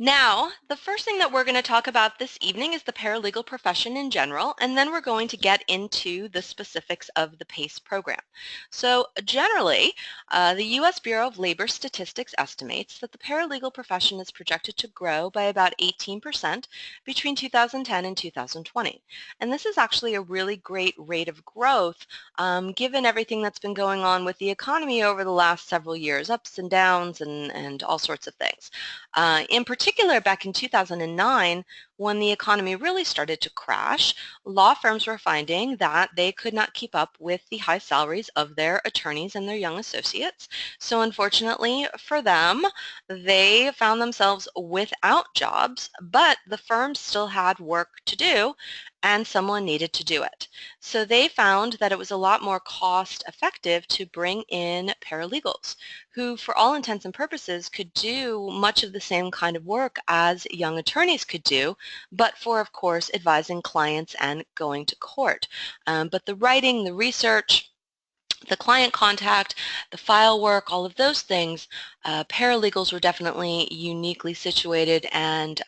Now, the first thing that we're going to talk about this evening is the paralegal profession in general, and then we're going to get into the specifics of the PACE program. So generally, the U.S. Bureau of Labor Statistics estimates that the paralegal profession is projected to grow by about 18% between 2010 and 2020. And this is actually a really great rate of growth given everything that's been going on with the economy over the last several years, ups and downs and all sorts of things. In particular, back in 2009, when the economy really started to crash, law firms were finding that they could not keep up with the high salaries of their attorneys and their young associates. So unfortunately for them, they found themselves without jobs, but the firms still had work to do and someone needed to do it. So they found that it was a lot more cost effective to bring in paralegals who, for all intents and purposes, could do much of the same kind of work as young attorneys could do, but for, of course, advising clients and going to court. But the writing, the research, the client contact, the file work, all of those things, paralegals were definitely uniquely situated and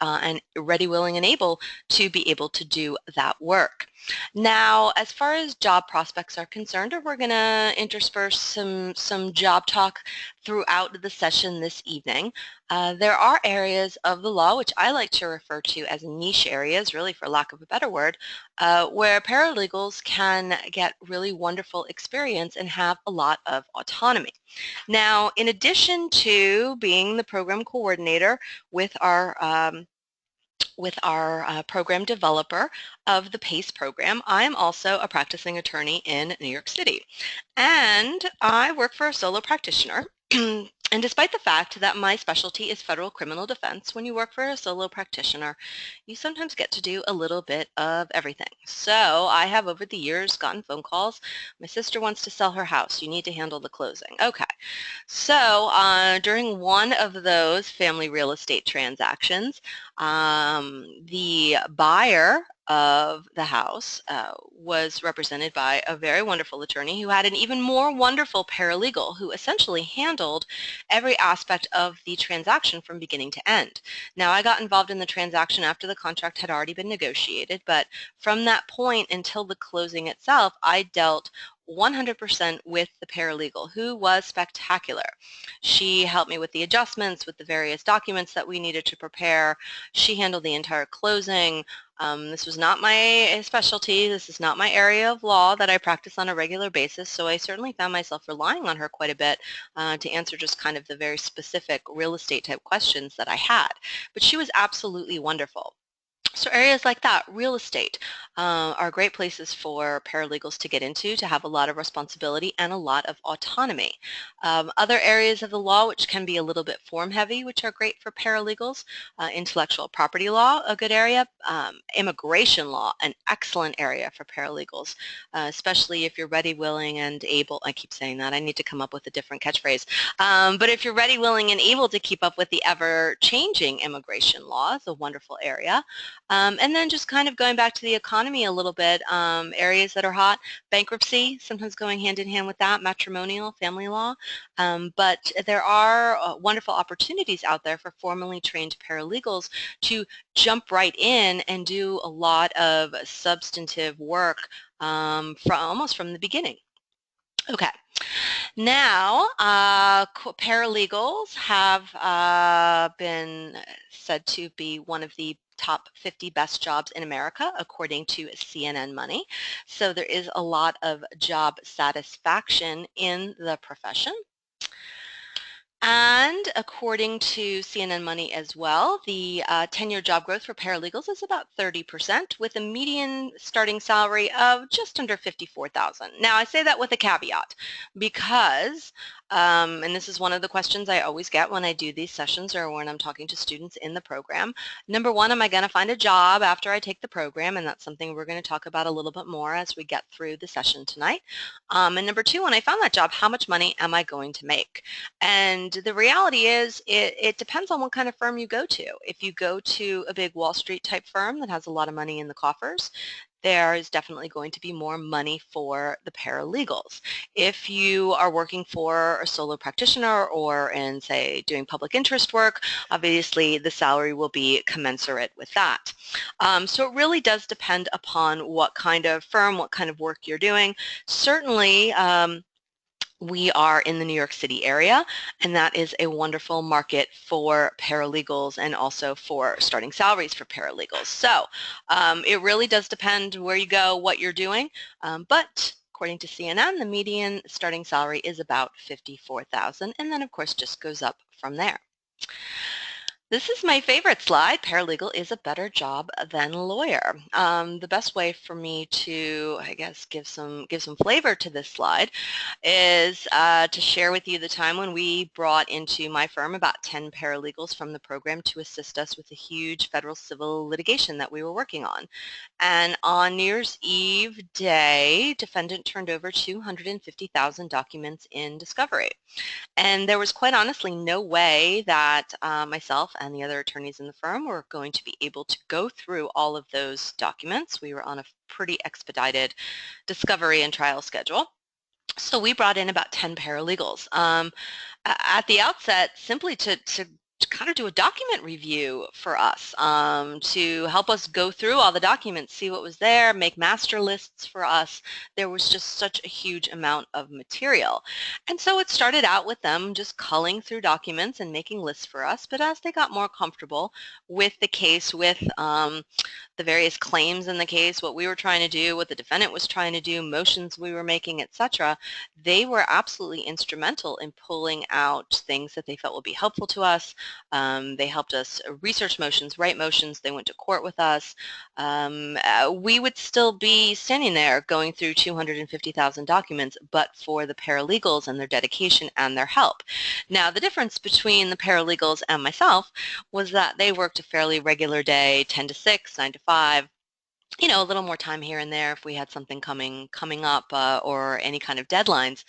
ready, willing, and able to do that work. Now, as far as job prospects are concerned, we're going to intersperse some job talk throughout the session this evening. There are areas of the law, which I like to refer to as niche areas, really for lack of a better word, where paralegals can get really wonderful experience and have a lot of autonomy. Now, in addition to being the program coordinator with our program developer of the PACE program, I am also a practicing attorney in New York City. And I work for a solo practitioner. And despite the fact that my specialty is federal criminal defense, when you work for a solo practitioner, you sometimes get to do a little bit of everything. So I have over the years gotten phone calls. My sister wants to sell her house. You need to handle the closing. Okay. So during one of those family real estate transactions, the buyer of the house was represented by a very wonderful attorney who had an even more wonderful paralegal who essentially handled every aspect of the transaction from beginning to end. Now, I got involved in the transaction after the contract had already been negotiated, but from that point until the closing itself, I dealt 100% with the paralegal, who was spectacular. She helped me with the adjustments, with the various documents that we needed to prepare. She handled the entire closing. This was not my specialty. This is not my area of law that I practice on a regular basis, so I certainly found myself relying on her quite a bit to answer just kind of the very specific real estate type questions that I had. But she was absolutely wonderful. So areas like that, real estate, are great places for paralegals to get into, to have a lot of responsibility and a lot of autonomy. Other areas of the law which can be a little bit form heavy, which are great for paralegals, intellectual property law, a good area, immigration law, an excellent area for paralegals, especially if you're ready, willing, and able. I keep saying that. I need to come up with a different catchphrase. But if you're ready, willing, and able to keep up with the ever-changing immigration law, it's a wonderful area. And then just kind of going back to the economy a little bit, areas that are hot, bankruptcy, sometimes going hand in hand with that, matrimonial, family law. But there are wonderful opportunities out there for formally trained paralegals to jump right in and do a lot of substantive work almost from the beginning. Okay. Now, paralegals have been said to be one of the top 50 best jobs in America, according to CNN Money. So there is a lot of job satisfaction in the profession. And according to CNN Money as well, the 10-year job growth for paralegals is about 30%, with a median starting salary of just under $54,000. Now, I say that with a caveat because, and this is one of the questions I always get when I do these sessions or when I'm talking to students in the program. Number one, am I going to find a job after I take the program? And that's something we're going to talk about a little bit more as we get through the session tonight. And number two, when I found that job, how much money am I going to make? And the reality is it depends on what kind of firm you go to. If you go to a big Wall Street type firm that has a lot of money in the coffers, there is definitely going to be more money for the paralegals. If you are working for a solo practitioner or in, say, doing public interest work, obviously the salary will be commensurate with that. So it really does depend upon what kind of firm, what kind of work you're doing. Certainly, we are in the New York City area, and that is a wonderful market for paralegals and also for starting salaries for paralegals. So it really does depend where you go, what you're doing, but according to CNN, the median starting salary is about $54,000, and then of course just goes up from there. This is my favorite slide. Paralegal is a better job than lawyer. The best way for me to, I guess, give some flavor to this slide is to share with you the time when we brought into my firm about 10 paralegals from the program to assist us with a huge federal civil litigation that we were working on. And on New Year's Eve day, defendant turned over 250,000 documents in discovery. And there was quite honestly no way that myself and the other attorneys in the firm were going to be able to go through all of those documents. We were on a pretty expedited discovery and trial schedule. So we brought in about 10 paralegals at the outset simply to kind of do a document review for us, to help us go through all the documents, see what was there, make master lists for us. There was just such a huge amount of material. And so it started out with them just culling through documents and making lists for us. But as they got more comfortable with the case, with the various claims in the case, what we were trying to do, what the defendant was trying to do, motions we were making, etc., they were absolutely instrumental in pulling out things that they felt would be helpful to us. They helped us research motions, write motions. They went to court with us. We would still be standing there going through 250,000 documents, but for the paralegals and their dedication and their help. Now, the difference between the paralegals and myself was that they worked a fairly regular day, 10 to 6, 9 to 5, you know, a little more time here and there if we had something coming up or any kind of deadlines,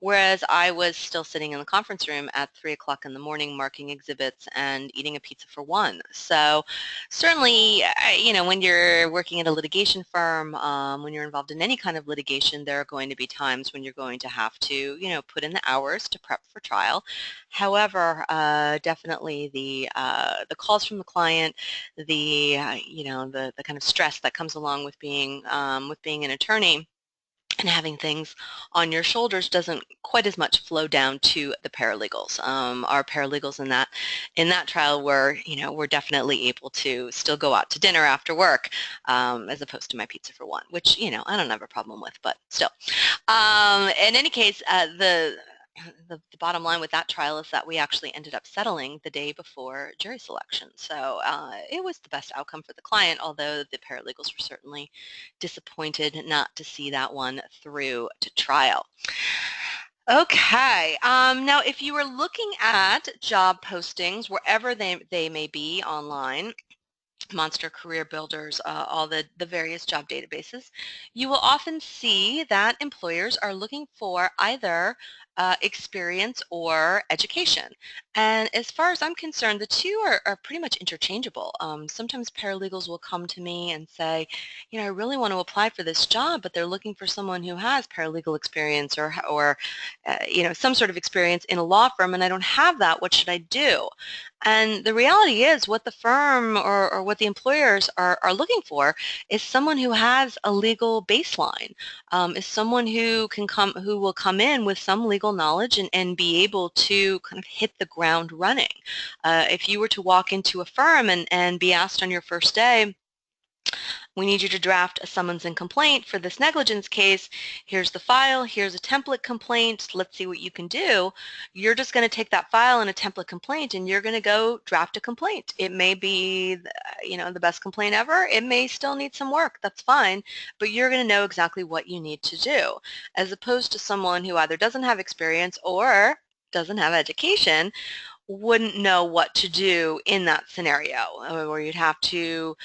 whereas I was still sitting in the conference room at 3 o'clock in the morning marking exhibits and eating a pizza for one. So certainly, you know, when you're working at a litigation firm, when you're involved in any kind of litigation, there are going to be times when you're going to have to, you know, put in the hours to prep for trial. However, definitely the calls from the client, the you know, the kind of stress that comes along with being an attorney and having things on your shoulders doesn't quite as much flow down to the paralegals. Our paralegals in that trial were, you know, were definitely able to still go out to dinner after work, as opposed to my pizza for one, which, you know, I don't have a problem with, but still. In any case, the bottom line with that trial is that we actually ended up settling the day before jury selection. So it was the best outcome for the client, although the paralegals were certainly disappointed not to see that one through to trial. Okay, now if you were looking at job postings, wherever they may be online, Monster Career Builders, all the various job databases, you will often see that employers are looking for either experience or education. And as far as I'm concerned, the two are pretty much interchangeable. Sometimes paralegals will come to me and say, you know, I really want to apply for this job, but they're looking for someone who has paralegal experience or you know, some sort of experience in a law firm, and I don't have that. What should I do? And the reality is what the firm or what the employers are looking for is someone who has a legal baseline, is someone who will come in with some legal knowledge and be able to kind of hit the ground running. If you were to walk into a firm and be asked on your first day, we need you to draft a summons and complaint for this negligence case. Here's the file. Here's a template complaint. Let's see what you can do. You're just going to take that file and a template complaint, and you're going to go draft a complaint. It may be, you know, the best complaint ever. It may still need some work. That's fine, but you're going to know exactly what you need to do, as opposed to someone who either doesn't have experience or doesn't have education, wouldn't know what to do in that scenario, or you'd have to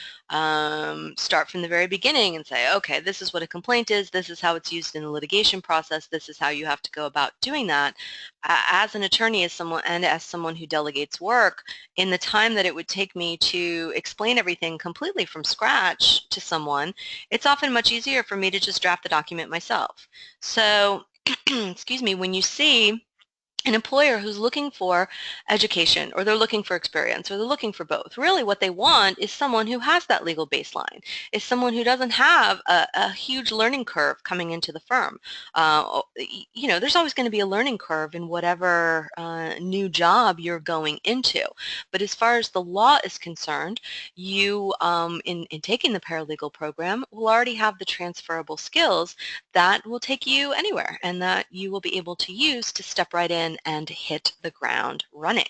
start from the very beginning and say, okay, this is what a complaint is, this is how it's used in the litigation process, this is how you have to go about doing that. As an attorney, as someone and as someone who delegates work, in the time that it would take me to explain everything completely from scratch to someone, it's often much easier for me to just draft the document myself. So, excuse me, when you see an employer who's looking for education, or they're looking for experience, or they're looking for both. Really what they want is someone who has that legal baseline, is someone who doesn't have a huge learning curve coming into the firm. There's always going to be a learning curve in whatever new job you're going into. But as far as the law is concerned, you, in taking the paralegal program, will already have the transferable skills that will take you anywhere and that you will be able to use to step right in and hit the ground running.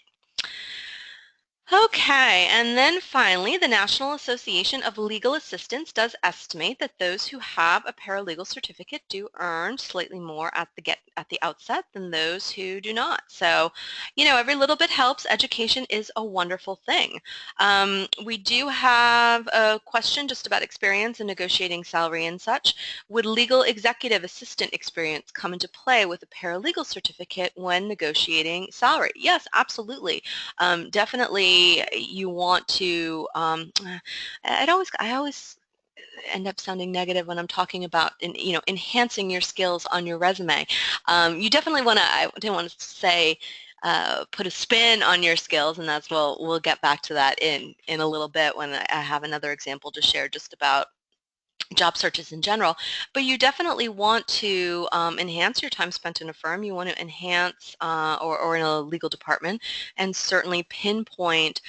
Okay, and then finally, the National Association of Legal Assistants does estimate that those who have a paralegal certificate do earn slightly more at the outset than those who do not. So, every little bit helps. Education is a wonderful thing. We do have a question just about experience in negotiating salary and such. Would legal executive assistant experience come into play with a paralegal certificate when negotiating salary? Yes, absolutely. Definitely you want to, I always end up sounding negative when I'm talking about, enhancing your skills on your resume. You definitely want to, I didn't want to say, put a spin on your skills, and we'll get back to that in a little bit when I have another example to share just about job searches in general, but you definitely want to enhance your time spent in a firm. You want to enhance or in a legal department, and certainly pinpoint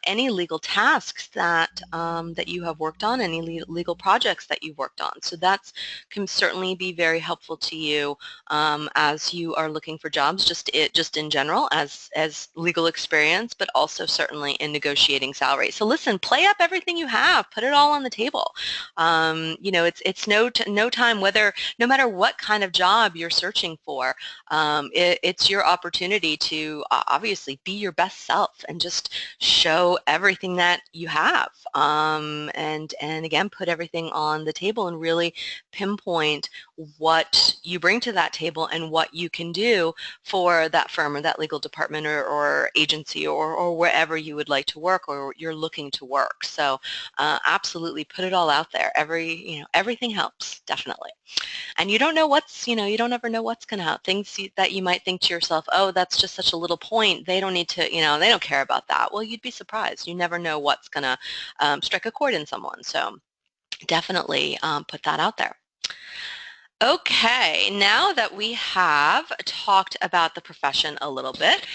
any legal tasks that you have worked on, any legal projects that you've worked on. So that can certainly be very helpful to you as you are looking for jobs, just in general as legal experience, but also certainly in negotiating salary. So listen, play up everything you have, put it all on the table. It's no time, no matter what kind of job you're searching for, it's your opportunity to obviously be your best self and just show everything that you have, and again, put everything on the table and really pinpoint what you bring to that table and what you can do for that firm or that legal department or agency or wherever you would like to work or you're looking to work. So absolutely put it all out there. Everything helps, definitely. And you don't know you don't ever know what's going to happen. Things that you might think to yourself, oh, that's just such a little point. They don't need to, they don't care about that. Well, you'd be surprised. You never know what's going to strike a chord in someone. So definitely put that out there. Okay, now that we have talked about the profession a little bit,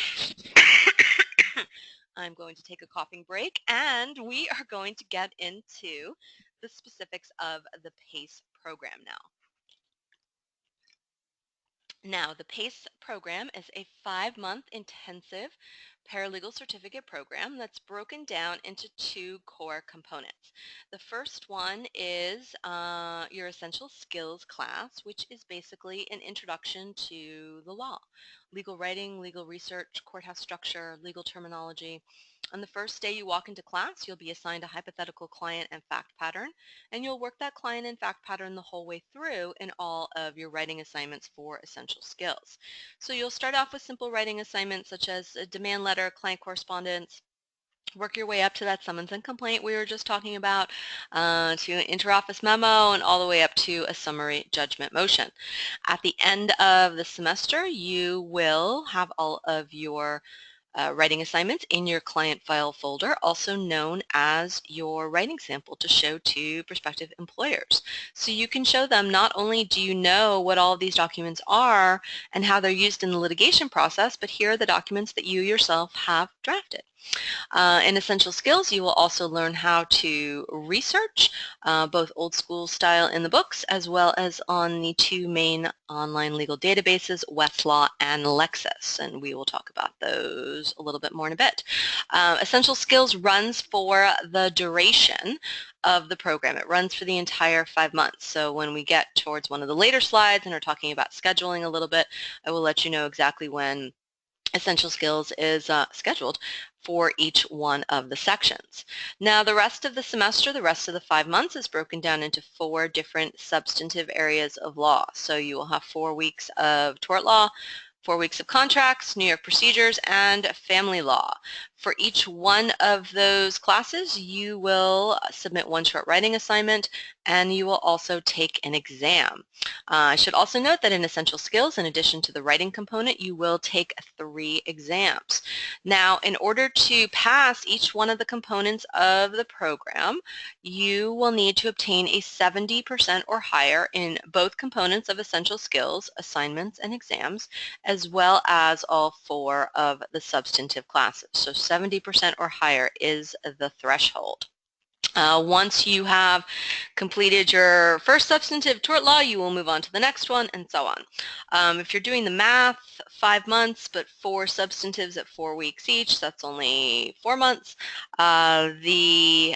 I'm going to take a coughing break, and we are going to get into the specifics of the PACE program now. Now, the PACE program is a 5-month intensive paralegal certificate program that's broken down into 2 core components. The first one is your essential skills class, which is basically an introduction to the law, legal writing, legal research, courthouse structure, legal terminology. On the first day you walk into class, you'll be assigned a hypothetical client and fact pattern, and you'll work that client and fact pattern the whole way through in all of your writing assignments for essential skills. So you'll start off with simple writing assignments such as a demand letter, client correspondence, work your way up to that summons and complaint we were just talking about, to an interoffice memo, and all the way up to a summary judgment motion. At the end of the semester, you will have all of your writing assignments in your client file folder, also known as your writing sample, to show to prospective employers. So you can show them not only do you know what all of these documents are and how they're used in the litigation process, but here are the documents that you yourself have drafted. In Essential Skills, you will also learn how to research, both old school style in the books as well as on the 2 main online legal databases, Westlaw and Lexis, and we will talk about those a little bit more in a bit. Essential Skills runs for the duration of the program. It runs for the entire 5 months. So when we get towards one of the later slides and are talking about scheduling a little bit, I will let you know exactly when essential skills is scheduled for each one of the sections. Now, the rest of the semester, the rest of the 5 months is broken down into 4 different substantive areas of law. So you will have 4 weeks of tort law, 4 weeks of contracts, New York procedures, and family law. For each one of those classes, you will submit one short writing assignment, and you will also take an exam. I should also note that in essential skills, in addition to the writing component, you will take 3 exams. Now, in order to pass each one of the components of the program, you will need to obtain a 70% or higher in both components of essential skills, assignments, and exams, as well as all 4 of the substantive classes. So 70% or higher is the threshold. Once you have completed your first substantive tort law, you will move on to the next one, and so on. If you're doing the math, 5 months, but 4 substantives at 4 weeks each, that's only 4 months. The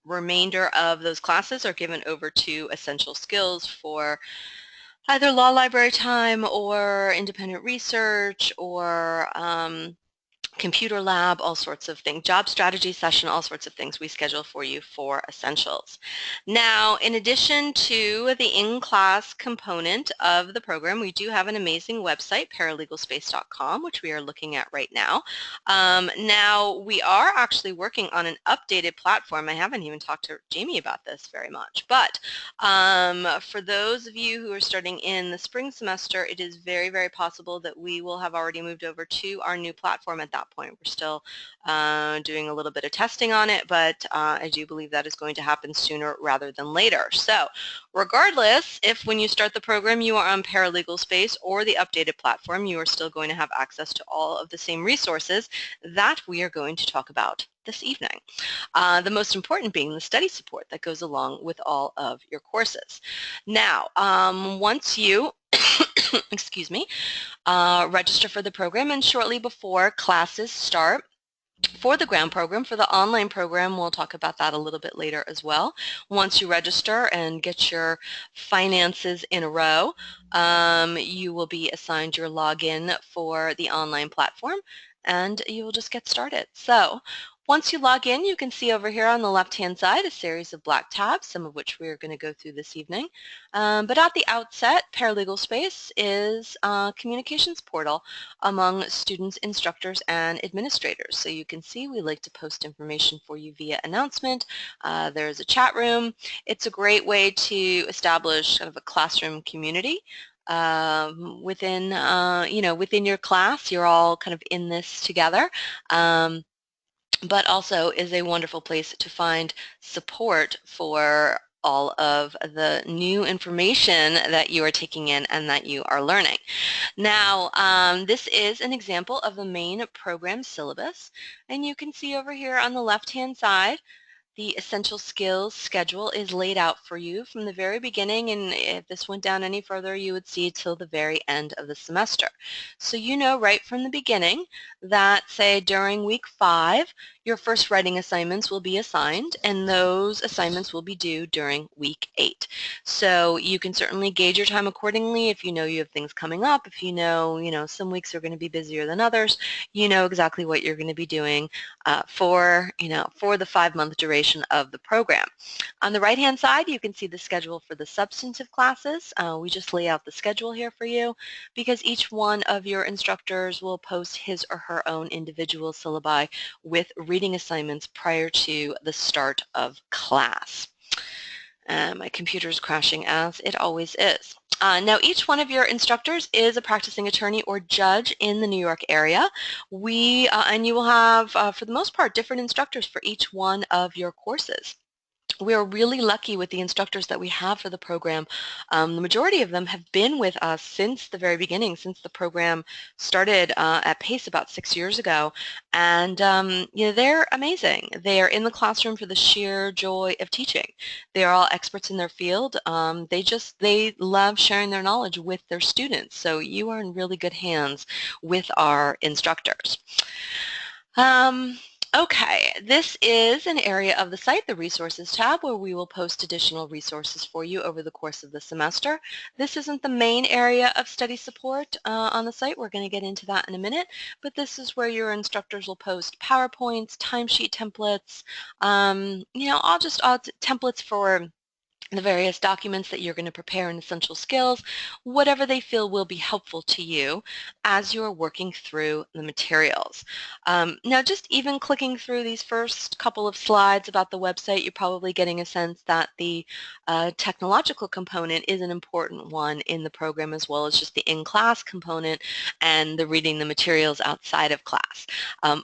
remainder of those classes are given over to essential skills for either law library time or independent research or computer lab, all sorts of things, job strategy session, all sorts of things we schedule for you for essentials. Now, in addition to the in-class component of the program, we do have an amazing website, paralegalspace.com, which we are looking at right now. Now, we are actually working on an updated platform. I haven't even talked to Jamie about this very much, but for those of you who are starting in the spring semester, it is very, very possible that we will have already moved over to our new platform at that point. We're still doing a little bit of testing on it, but I do believe that is going to happen sooner rather than later. So regardless, if when you start the program you are on Paralegal Space or the updated platform, you are still going to have access to all of the same resources that we are going to talk about this evening. The most important being the study support that goes along with all of your courses. Now, once you excuse me, register for the program, and shortly before classes start for the ground program, for the online program, we'll talk about that a little bit later as well. Once you register and get your finances in a row, you will be assigned your login for the online platform, and you will just get started. So once you log in, you can see over here on the left-hand side a series of black tabs, some of which we are going to go through this evening. But at the outset, Paralegal Space is a communications portal among students, instructors, and administrators. So you can see we like to post information for you via announcement. There's a chat room. It's a great way to establish kind of a classroom community. Within your class, you're all kind of in this together. But also is a wonderful place to find support for all of the new information that you are taking in and that you are learning. Now, this is an example of the main program syllabus, and you can see over here on the left-hand side the essential skills schedule is laid out for you from the very beginning, and if this went down any further, you would see till the very end of the semester. So you know right from the beginning that, say, during week 5, your first writing assignments will be assigned, and those assignments will be due during week 8. So you can certainly gauge your time accordingly. If you know you have things coming up, if you know, some weeks are going to be busier than others, you know exactly what you're going to be doing for the 5-month duration of the program. On the right-hand side, you can see the schedule for the substantive classes. We just lay out the schedule here for you because each one of your instructors will post his or her own individual syllabi with reading assignments prior to the start of class. My computer is crashing as it always is. Now, each one of your instructors is a practicing attorney or judge in the New York area. And you will have, for the most part, different instructors for each one of your courses. We are really lucky with the instructors that we have for the program. The majority of them have been with us since the very beginning, since the program started at Pace about 6 years ago. And they're amazing. They are in the classroom for the sheer joy of teaching. They are all experts in their field. They love sharing their knowledge with their students. So you are in really good hands with our instructors. Okay, this is an area of the site, the Resources tab, where we will post additional resources for you over the course of the semester. This isn't the main area of study support on the site. We're going to get into that in a minute, but this is where your instructors will post PowerPoints, timesheet templates, all templates for the various documents that you're going to prepare in essential skills, whatever they feel will be helpful to you as you're working through the materials. Now, just even clicking through these first couple of slides about the website, you're probably getting a sense that the technological component is an important one in the program, as well as just the in-class component and the reading the materials outside of class.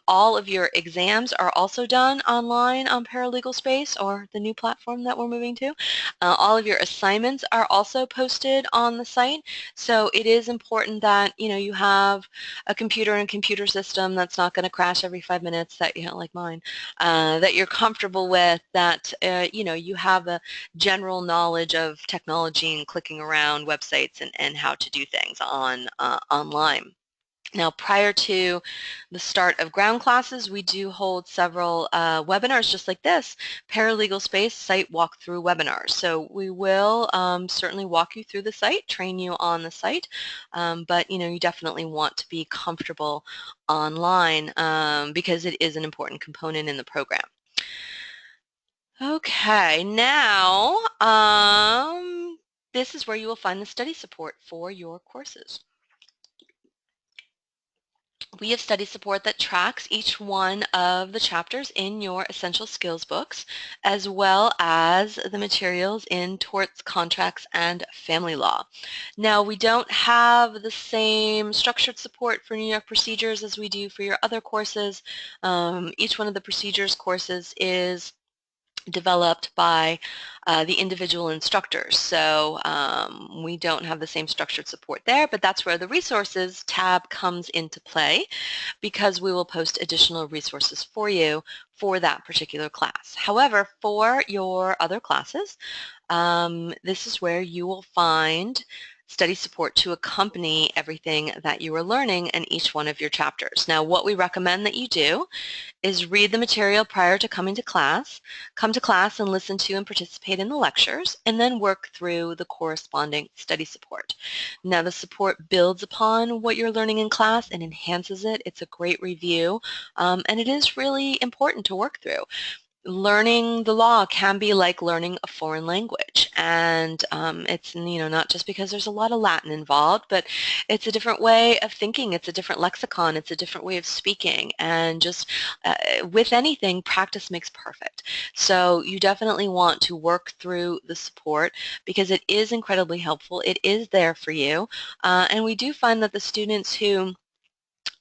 All of your exams are also done online on Paralegal Space, or the new platform that we're moving to. All of your assignments are also posted on the site, so it is important that you have a computer and computer system that's not going to crash every 5 minutes, that like mine, that you're comfortable with, that you have a general knowledge of technology and clicking around websites and how to do things online. Now, prior to the start of ground classes, we do hold several webinars just like this, Paralegal Space site walkthrough webinars. So we will certainly walk you through the site, train you on the site, but you definitely want to be comfortable online because it is an important component in the program. Okay, now this is where you will find the study support for your courses. We have study support that tracks each one of the chapters in your essential skills books, as well as the materials in torts, contracts, and family law. Now, we don't have the same structured support for New York procedures as we do for your other courses. Each one of the procedures courses is developed by the individual instructors. So we don't have the same structured support there, but that's where the resources tab comes into play, because we will post additional resources for you for that particular class. However, for your other classes, this is where you will find study support to accompany everything that you are learning in each one of your chapters. Now, what we recommend that you do is read the material prior to coming to class, come to class and listen to and participate in the lectures, and then work through the corresponding study support. Now, the support builds upon what you're learning in class and enhances it. It's a great review, and it is really important to work through. Learning the law can be like learning a foreign language, and it's not just because there's a lot of Latin involved, but it's a different way of thinking, it's a different lexicon, it's a different way of speaking, and just with anything, practice makes perfect. So you definitely want to work through the support because it is incredibly helpful. It is there for you, and we do find that the students who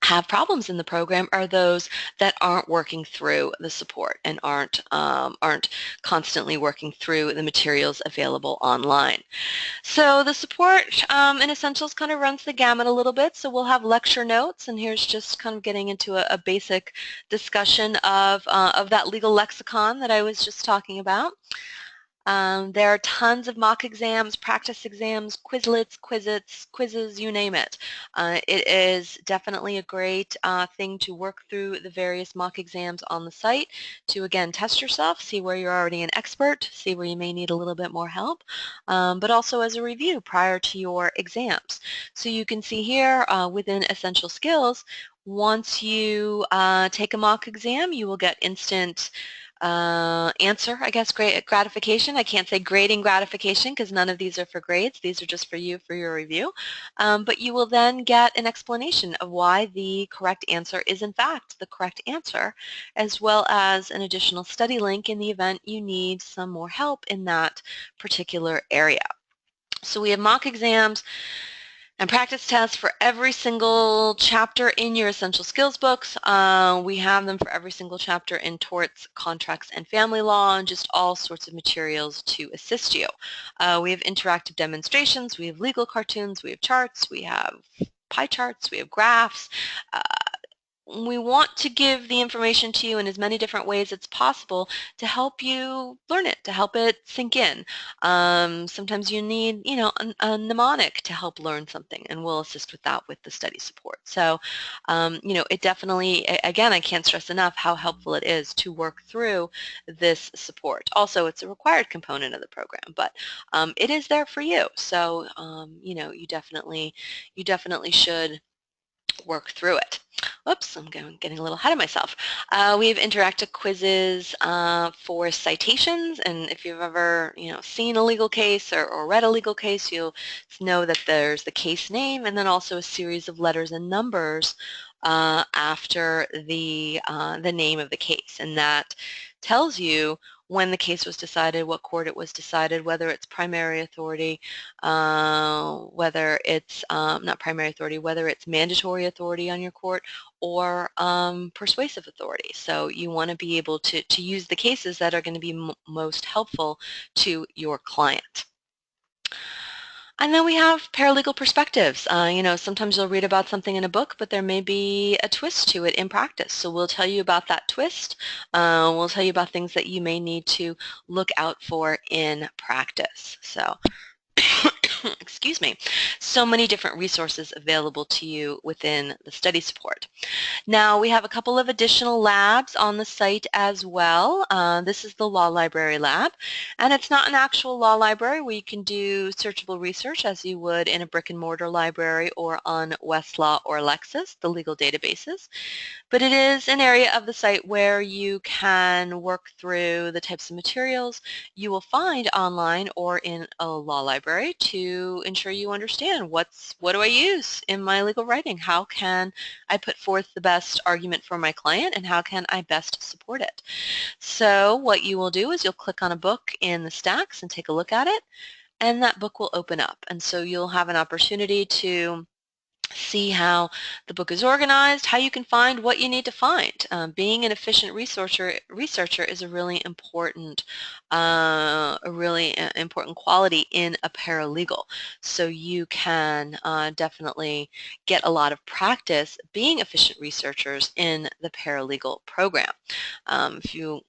have problems in the program are those that aren't working through the support and aren't constantly working through the materials available online. So the support in Essentials kind of runs the gamut a little bit. So we'll have lecture notes, and here's just kind of getting into a basic discussion of that legal lexicon that I was just talking about. There are tons of mock exams, practice exams, Quizlets, quizzes, you name it. It is definitely a great thing to work through the various mock exams on the site to, again, test yourself, see where you're already an expert, see where you may need a little bit more help, but also as a review prior to your exams. So you can see here within Essential Skills, once you take a mock exam, you will get instant answer, I guess, gratification. I can't say grading gratification because none of these are for grades. These are just for you for your review. But you will then get an explanation of why the correct answer is in fact the correct answer, as well as an additional study link in the event you need some more help in that particular area. So we have mock exams and practice tests for every single chapter in your essential skills books. We have them for every single chapter in torts, contracts, and family law, and just all sorts of materials to assist you. We have interactive demonstrations, we have legal cartoons, we have charts, we have pie charts, we have graphs. we want to give the information to you in as many different ways as possible to help you learn it, to help it sink in. Sometimes you need, a mnemonic to help learn something, and we'll assist with that with the study support. So, it definitely, again, I can't stress enough how helpful it is to work through this support. Also, it's a required component of the program, but it is there for you. So, you definitely should work through it. Oops, getting a little ahead of myself. We have interactive quizzes for citations, and if you've ever seen a legal case or read a legal case, you'll know that there's the case name and then also a series of letters and numbers after the name of the case, and that tells you when the case was decided, what court it was decided, whether it's primary authority, whether it's not primary authority, whether it's mandatory authority on your court or persuasive authority. So you want to be able to use the cases that are going to be most helpful to your client. And then we have paralegal perspectives. Sometimes you'll read about something in a book, but there may be a twist to it in practice. So we'll tell you about that twist. We'll tell you about things that you may need to look out for in practice. So excuse me, so many different resources available to you within the study support. Now we have a couple of additional labs on the site as well. This is the Law Library Lab, and it's not an actual law library where you can do searchable research as you would in a brick and mortar library or on Westlaw or Lexis, the legal databases. But it is an area of the site where you can work through the types of materials you will find online or in a law library to ensure you understand what do I use in my legal writing? How can I put forth the best argument for my client, and how can I best support it? So what you will do is you'll click on a book in the stacks and take a look at it, and that book will open up. And so you'll have an opportunity to see how the book is organized, how you can find what you need to find. Being an efficient researcher is a really important important quality in a paralegal. So you can definitely get a lot of practice being efficient researchers in the paralegal program. If you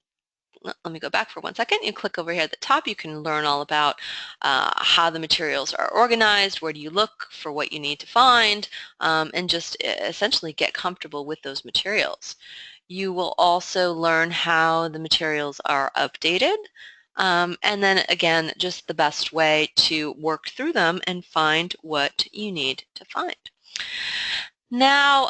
let me go back for 1 second. You click over here at the top. You can learn all about how the materials are organized, where do you look for what you need to find, and just essentially get comfortable with those materials. You will also learn how the materials are updated, and then again, just the best way to work through them and find what you need to find. Now,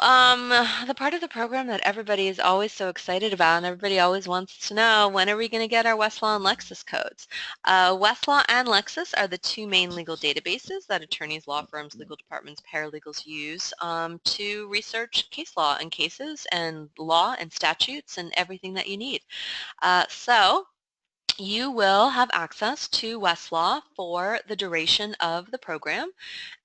the part of the program that everybody is always so excited about and everybody always wants to know, when are we going to get our Westlaw and Lexis codes? Westlaw and Lexis are the two main legal databases that attorneys, law firms, legal departments, paralegals use to research case law and cases and law and statutes and everything that you need. So you will have access to Westlaw for the duration of the program,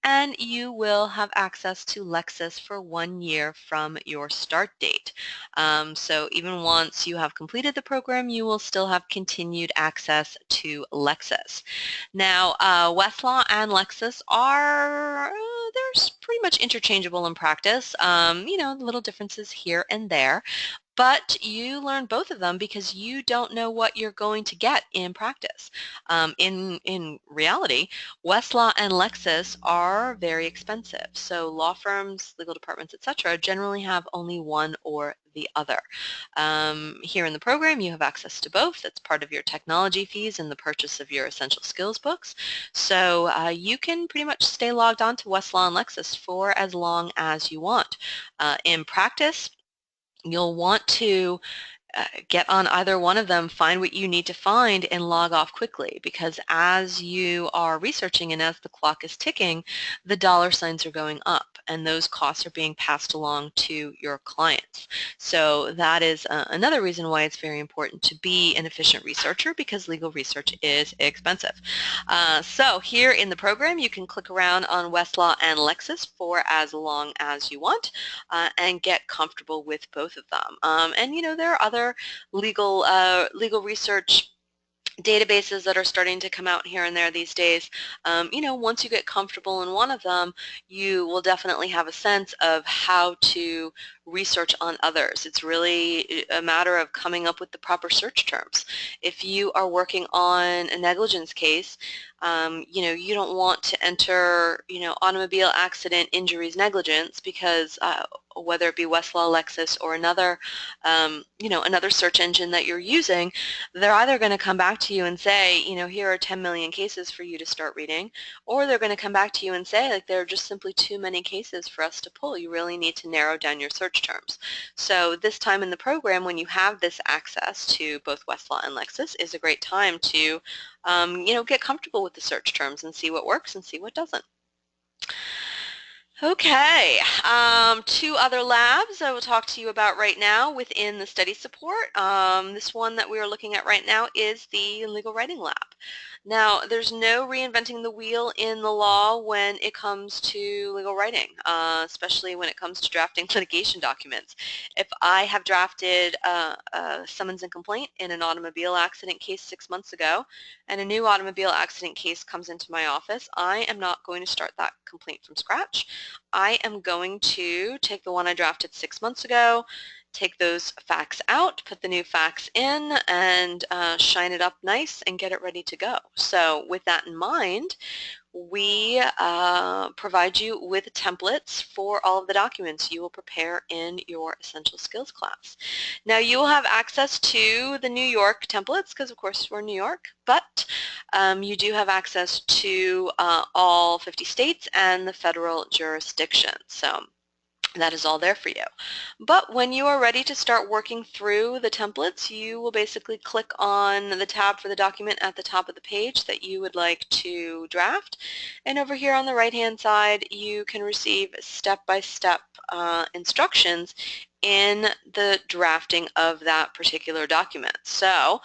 and you will have access to Lexis for 1 year from your start date. So even once you have completed the program, you will still have continued access to Lexis. Now, Westlaw and Lexis are they're pretty much interchangeable in practice. Little differences here and there. But you learn both of them because you don't know what you're going to get in practice. In reality, Westlaw and Lexis are very expensive. So law firms, legal departments, etc., generally have only one or the other. Here in the program, you have access to both. That's part of your technology fees and the purchase of your essential skills books. So you can pretty much stay logged on to Westlaw and Lexis for as long as you want. In practice, you'll want to get on either one of them, find what you need to find, and log off quickly, because as you are researching and as the clock is ticking, the dollar signs are going up and those costs are being passed along to your clients. So that is another reason why it's very important to be an efficient researcher, because legal research is expensive. So here in the program, you can click around on Westlaw and Lexis for as long as you want and get comfortable with both of them. And there are other legal research databases that are starting to come out here and there these days. Once you get comfortable in one of them, you will definitely have a sense of how to research on others. It's really a matter of coming up with the proper search terms. If you are working on a negligence case, you don't want to enter, automobile accident injuries negligence because whether it be Westlaw, Lexis, or another search engine that you're using, they're either going to come back to you and say, here are 10 million cases for you to start reading, or they're going to come back to you and say, like, there are just simply too many cases for us to pull. You really need to narrow down your search terms. So this time in the program, when you have this access to both Westlaw and Lexis, is a great time to, get comfortable with the search terms and see what works and see what doesn't. Okay, two other labs I will talk to you about right now within the study support. This one that we are looking at right now is the legal writing lab. Now, there's no reinventing the wheel in the law when it comes to legal writing, especially when it comes to drafting litigation documents. If I have drafted a summons and complaint in an automobile accident case 6 months ago, and a new automobile accident case comes into my office, I am not going to start that complaint from scratch. I am going to take the one I drafted 6 months ago, take those facts out, put the new facts in, and shine it up nice and get it ready to go. So with that in mind, we provide you with templates for all of the documents you will prepare in your Essential Skills class. Now you will have access to the New York templates because of course we're in New York, but you do have access to all 50 states and the federal jurisdiction. So that is all there for you. But when you are ready to start working through the templates, you will basically click on the tab for the document at the top of the page that you would like to draft. And over here on the right-hand side, you can receive step-by-step instructions in the drafting of that particular document. So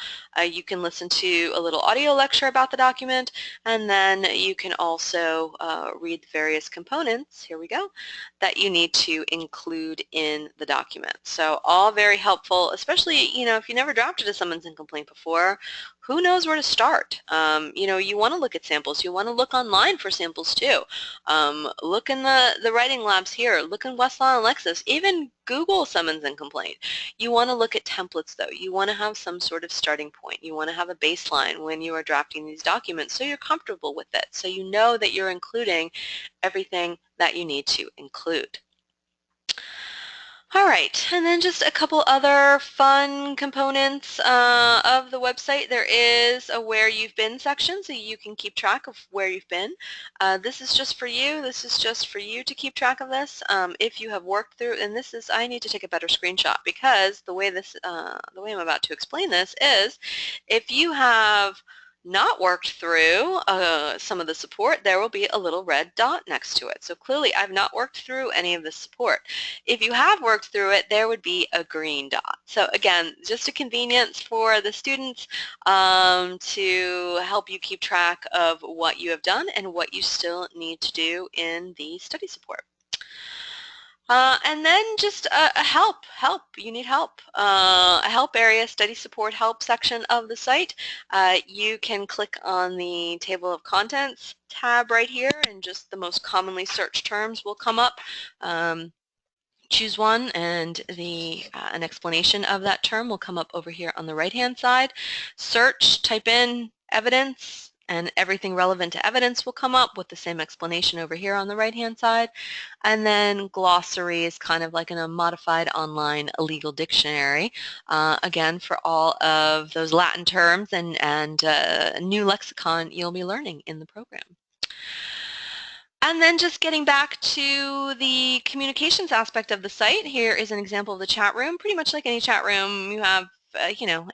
you can listen to a little audio lecture about the document, and then you can also read the various components, here we go, that you need to include in the document. So all very helpful, especially, if you never drafted a summons and complaint before, who knows where to start? You want to look at samples. You want to look online for samples too. Look in the writing labs here. Look in Westlaw and Lexis. Even Google summons and complaint. You want to look at templates though. You want to have some sort of starting point. You want to have a baseline when you are drafting these documents so you're comfortable with it, so you know that you're including everything that you need to include. All right, and then just a couple other fun components of the website. There is a where you've been section, so you can keep track of where you've been. This is just for you. This is just for you to keep track of this. If you have worked through, and this is, I need to take a better screenshot because the way I'm about to explain this is, if you have not worked through some of the support, there will be a little red dot next to it. So clearly I've not worked through any of the support. If you have worked through it, there would be a green dot. So again, just a convenience for the students to help you keep track of what you have done and what you still need to do in the study support. And then just a help. You need help. A help area, study support help section of the site. You can click on the table of contents tab right here, and just the most commonly searched terms will come up. Choose one, and an explanation of that term will come up over here on the right-hand side. Search, type in evidence, and everything relevant to evidence will come up with the same explanation over here on the right-hand side. And then glossary is kind of like in a modified online legal dictionary, again, for all of those Latin terms and new lexicon you'll be learning in the program. And then just getting back to the communications aspect of the site, here is an example of the chat room, pretty much like any chat room you have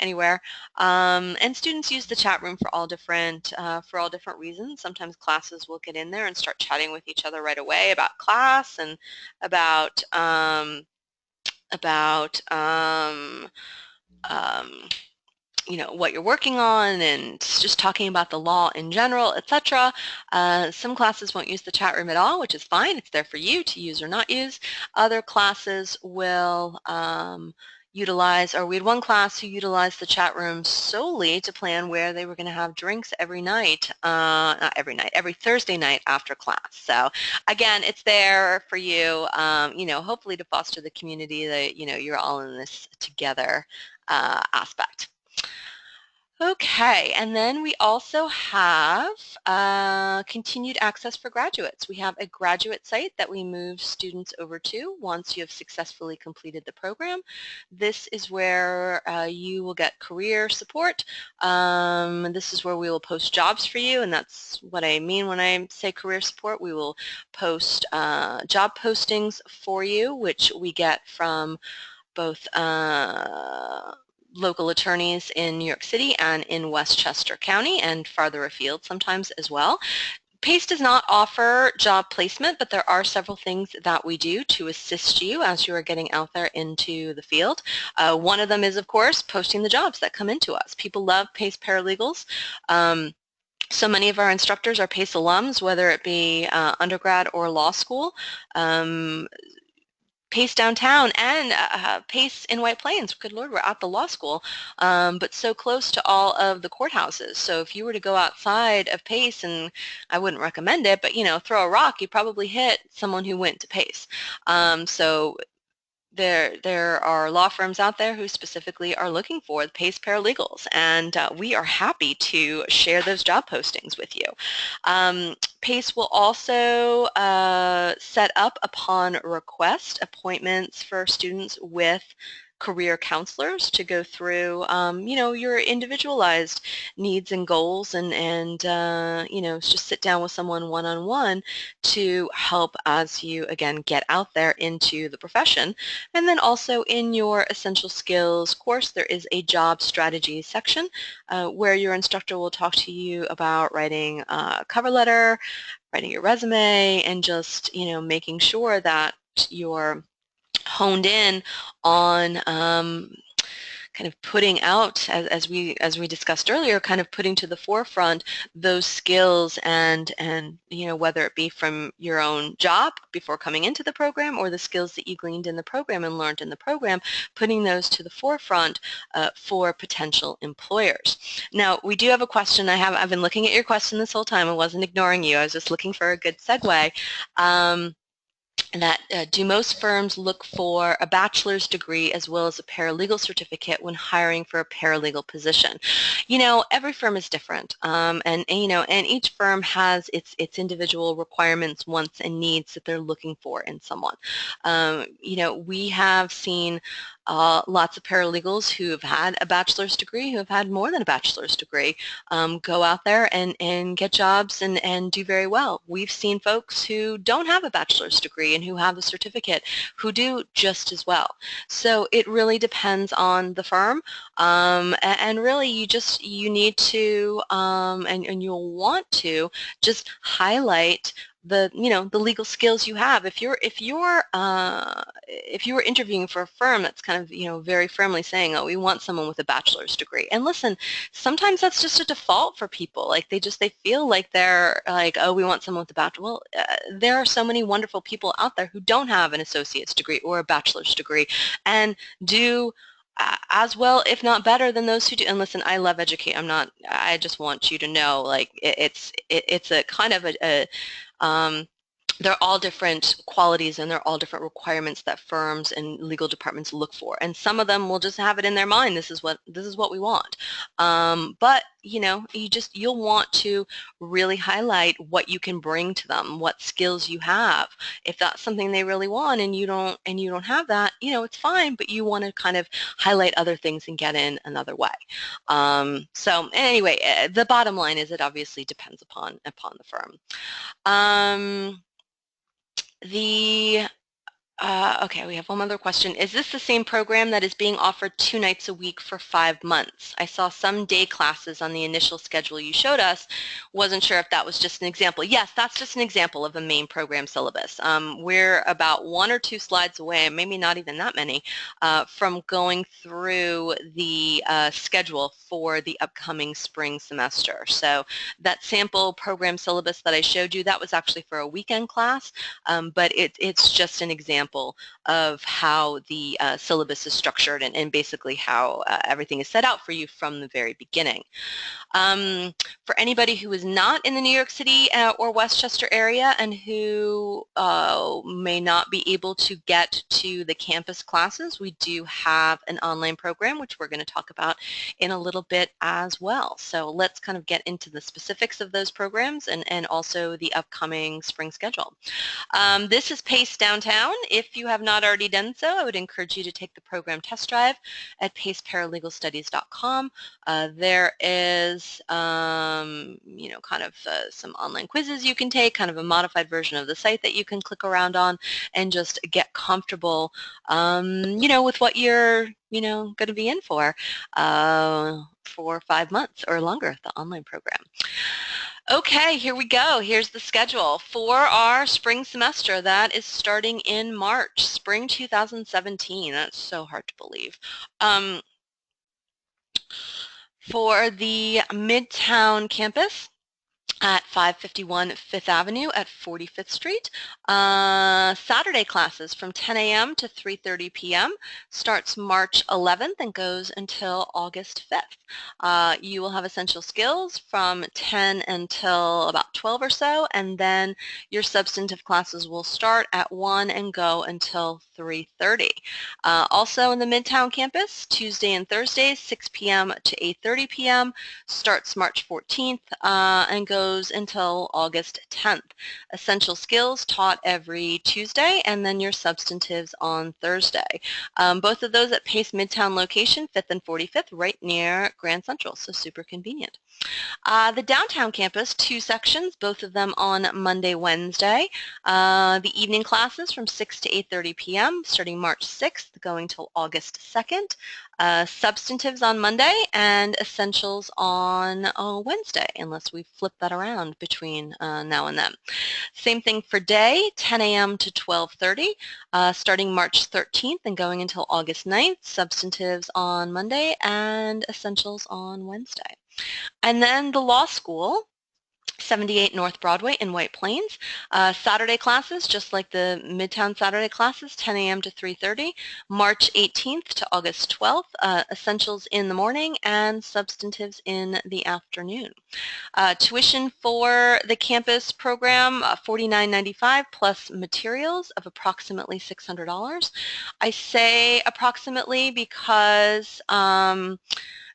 anywhere. And students use the chat room for all different reasons. Sometimes classes will get in there and start chatting with each other right away about class and about what you're working on, and just talking about the law in general, etc. Some classes won't use the chat room at all, which is fine. It's there for you to use or not use. Other classes will utilize, or we had one class who utilized the chat room solely to plan where they were going to have drinks every night, not every night, every Thursday night after class. So again, it's there for you, hopefully to foster the community that, you're all in this together aspect. Okay, and then we also have continued access for graduates. We have a graduate site that we move students over to once you have successfully completed the program. This is where you will get career support. This is where we will post jobs for you, and that's what I mean when I say career support. We will post job postings for you, which we get from both local attorneys in New York City and in Westchester County and farther afield sometimes as well. PACE does not offer job placement, but there are several things that we do to assist you as you are getting out there into the field. One of them is, of course, posting the jobs that come into us. People love PACE paralegals. So many of our instructors are PACE alums, whether it be undergrad or law school. PACE downtown and PACE in White Plains. Good Lord, we're at the law school, but so close to all of the courthouses. So if you were to go outside of PACE, and I wouldn't recommend it, but throw a rock, you probably hit someone who went to PACE. So there are law firms out there who specifically are looking for the PACE paralegals, and we are happy to share those job postings with you. PACE will also set up, upon request, appointments for students with career counselors to go through, your individualized needs and goals, and just sit down with someone one-on-one to help as you, again, get out there into the profession. And then also in your essential skills course, there is a job strategy section where your instructor will talk to you about writing a cover letter, writing your resume, and just, making sure that you're honed in on kind of putting out, as we discussed earlier, kind of putting to the forefront those skills, and whether it be from your own job before coming into the program, or the skills that you gleaned in the program and learned in the program, putting those to the forefront for potential employers. Now, we do have a question. I've been looking at your question this whole time. I wasn't ignoring you. I was just looking for a good segue. Do most firms look for a bachelor's degree as well as a paralegal certificate when hiring for a paralegal position? Every firm is different, and each firm has its individual requirements, wants, and needs that they're looking for in someone. We have seen lots of paralegals who have had a bachelor's degree, who have had more than a bachelor's degree, go out there and get jobs and do very well. We've seen folks who don't have a bachelor's degree and who have a certificate who do just as well. So it really depends on the firm, and really you need to, and you'll want to just highlight the legal skills you have. If you're interviewing for a firm that's kind of very firmly saying, oh, we want someone with a bachelor's degree, and listen, sometimes that's just a default for people. Like they feel like they're like, oh, we want someone with a bachelor. Well, there are so many wonderful people out there who don't have an associate's degree or a bachelor's degree and do as well, if not better, than those who do. And listen, I love educate. I just want you to know, like, it's a kind of they're all different qualities, and they're all different requirements that firms and legal departments look for. And some of them will just have it in their mind, this is what we want. But you'll want to really highlight what you can bring to them, what skills you have. If that's something they really want and you don't have that, it's fine, but you want to kind of highlight other things and get in another way. So anyway, the bottom line is it obviously depends upon the firm. Okay, we have one other question. Is this the same program that is being offered 2 nights a week for 5 months? I saw some day classes on the initial schedule you showed us. Wasn't sure if that was just an example. Yes, that's just an example of the main program syllabus. We're about 1 or 2 slides away, maybe not even that many, from going through the schedule for the upcoming spring semester. So that sample program syllabus that I showed you, that was actually for a weekend class, but it's just an example example of how the syllabus is structured and basically how everything is set out for you from the very beginning. For anybody who is not in the New York City or Westchester area and who may not be able to get to the campus classes, we do have an online program, which we're going to talk about in a little bit as well. So let's kind of get into the specifics of those programs and also the upcoming spring schedule. This is PACE Downtown. If you have not already done so, I would encourage you to take the program test drive at paceparalegalstudies.com. There is, kind of some online quizzes you can take, kind of a modified version of the site that you can click around on and just get comfortable, with what you're, going to be in for 5 months or longer, the online program. Okay, here we go. Here's the schedule for our spring semester. That is starting in March, spring 2017. That's so hard to believe. For the Midtown campus, at 551 Fifth Avenue at 45th Street. Saturday classes from 10 a.m. to 3:30 p.m. starts March 11th and goes until August 5th. You will have essential skills from 10 until about 12 or so, and then your substantive classes will start at 1 and go until 3:30. Also in the Midtown campus, Tuesday and Thursdays, 6 p.m. to 8:30 p.m. starts March 14th and goes until August 10th. Essential skills taught every Tuesday, and then your substantives on Thursday. Both of those at Pace Midtown location, 5th and 45th, right near Grand Central, so super convenient. The downtown campus, 2 sections, both of them on Monday, Wednesday. The evening classes from 6 to 8:30 p.m. starting March 6th going till August 2nd. Substantives on Monday and essentials on Wednesday, unless we flip that around between now and then. Same thing for day, 10 a.m. to 12:30, starting March 13th and going until August 9th. Substantives on Monday and essentials on Wednesday. And then the law school, 78 North Broadway in White Plains. Saturday classes, just like the Midtown Saturday classes, 10 a.m. to 3:30, March 18th to August 12th, essentials in the morning and substantives in the afternoon. Tuition for the campus program, $49.95 plus materials of approximately $600. I say approximately because